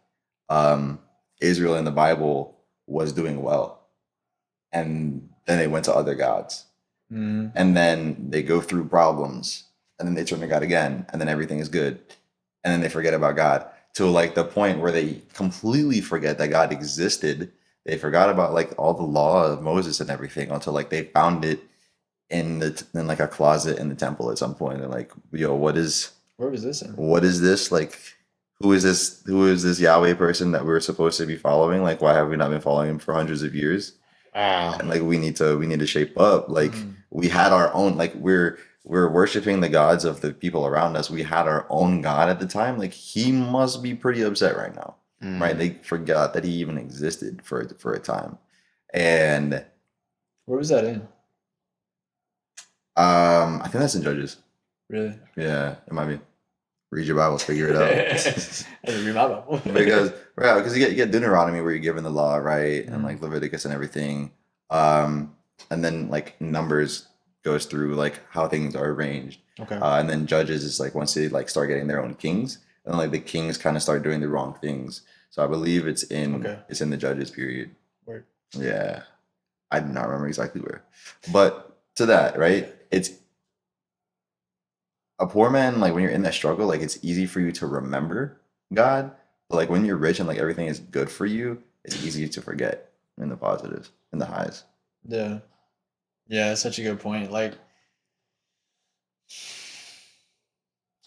Speaker 2: Israel in the Bible was doing well, and then they went to other gods, and then they go through problems, and then they turn to God again, and then everything is good, and then they forget about God to like the point where they completely forget that God existed. They forgot about like all the law of Moses and everything until like they found it in like a closet in the temple at some point. They're like, yo,
Speaker 3: Where was this in?
Speaker 2: what is this? Like, who is this Yahweh person that we're supposed to be following? Like, why have we not been following him for hundreds of years?
Speaker 4: Wow.
Speaker 2: And like we need to shape up. Like we had our own, like we're worshiping the gods of the people around us. We had our own God at the time. Like he must be pretty upset right now. Right? They forgot that he even existed for a time. And
Speaker 3: Where was that in?
Speaker 2: I think that's in Judges.
Speaker 3: Really?
Speaker 2: Yeah, it might be. Read your Bible, figure it out.
Speaker 3: I didn't read my Bible.
Speaker 2: because you get Deuteronomy where you're given the law, right? And like Leviticus and everything. And then like Numbers goes through like how things are arranged.
Speaker 3: Okay.
Speaker 2: And then Judges is like once they like start getting their own kings, and like the kings kind of start doing the wrong things. So I believe it's in the Judges period.
Speaker 3: Word.
Speaker 2: Yeah. I do not remember exactly where. But to that, right? It's a poor man, like when you're in that struggle, like it's easy for you to remember God. But like when you're rich and like everything is good for you, it's easy to forget in the positives, in the highs.
Speaker 3: Yeah. Yeah, that's such a good point. Like,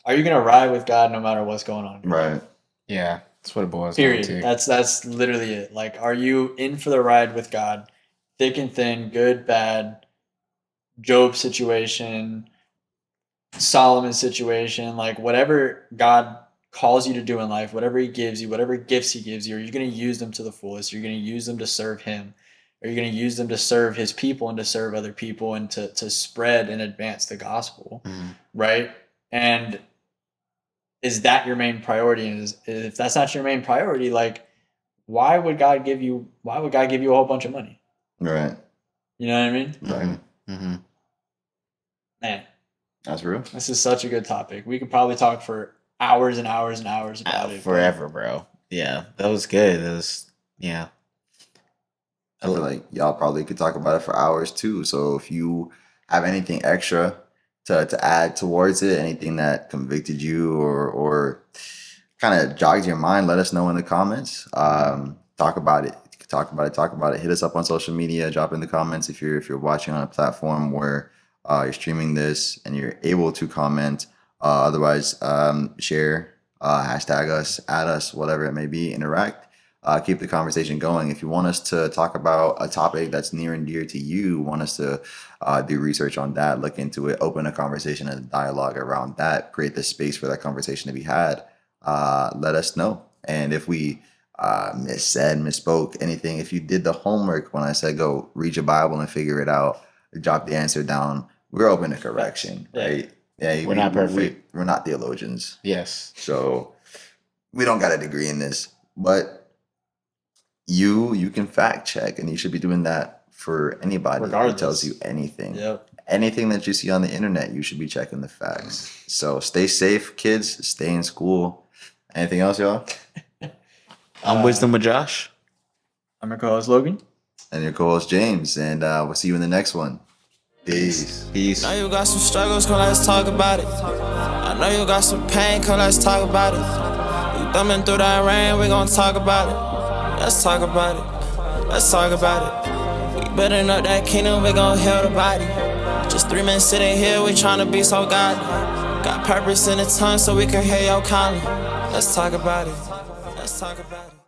Speaker 3: are you gonna ride with God no matter what's going on?
Speaker 2: Right.
Speaker 4: Yeah, that's what it boils down
Speaker 3: Period.
Speaker 4: to.
Speaker 3: That's literally it. Like, are you in for the ride with God? Thick and thin, good, bad, Job situation, Solomon situation, like whatever God calls you to do in life, whatever he gives you, whatever gifts he gives you, are you going to use them to the fullest? You're going to use them to serve him? Are you going to use them to serve his people and to serve other people and to spread and advance the gospel? Right? And is that your main priority? And if that's not your main priority, like why would God give you a whole bunch of money?
Speaker 2: Right.
Speaker 3: You know what I mean?
Speaker 2: Right.
Speaker 3: Man,
Speaker 2: That's real.
Speaker 3: this is such a good topic. We could probably talk for hours and hours and hours about it.
Speaker 4: Forever, bro. Yeah, that was good. That was, yeah.
Speaker 2: I feel like y'all probably could talk about it for hours too. So if you have anything extra to add towards it, anything that convicted you or kind of jogged your mind, let us know in the comments. Talk about it. Talk about it. Hit us up on social media. Drop in the comments if you're watching on a platform where you're streaming this and you're able to comment. Otherwise, share, hashtag us, add us, whatever it may be. Interact. Keep the conversation going. If you want us to talk about a topic that's near and dear to you, want us to do research on that, look into it, open a conversation and a dialogue around that, create the space for that conversation to be had, let us know. And if we misspoke, anything, if you did the homework when I said go read your Bible and figure it out, drop the answer down, we're open to correction, right? Yeah,
Speaker 4: We're not perfect.
Speaker 2: We're not theologians.
Speaker 4: Yes.
Speaker 2: So we don't got a degree in this, but you can fact check, and you should be doing that for anybody who tells you anything.
Speaker 3: Yep.
Speaker 2: Anything that you see on the internet, you should be checking the facts. So stay safe, kids. Stay in school. Anything else, y'all?
Speaker 4: I'm Wisdom with Josh.
Speaker 3: I'm your co-host Logan.
Speaker 2: And your co-host James, and we'll see you in the next one. Peace.
Speaker 4: Peace.
Speaker 1: Now you got some struggles, come let's talk about it. I know you got some pain, come let's talk about it. You thumbing through that rain, we gon' talk about it. Let's talk about it. Let's talk about it. We building up that kingdom, we gon' heal the body. Just 3 men sitting here, we tryna be so godly. Got purpose in the tongue so we can hear your calling. Let's talk about it. Let's talk about it.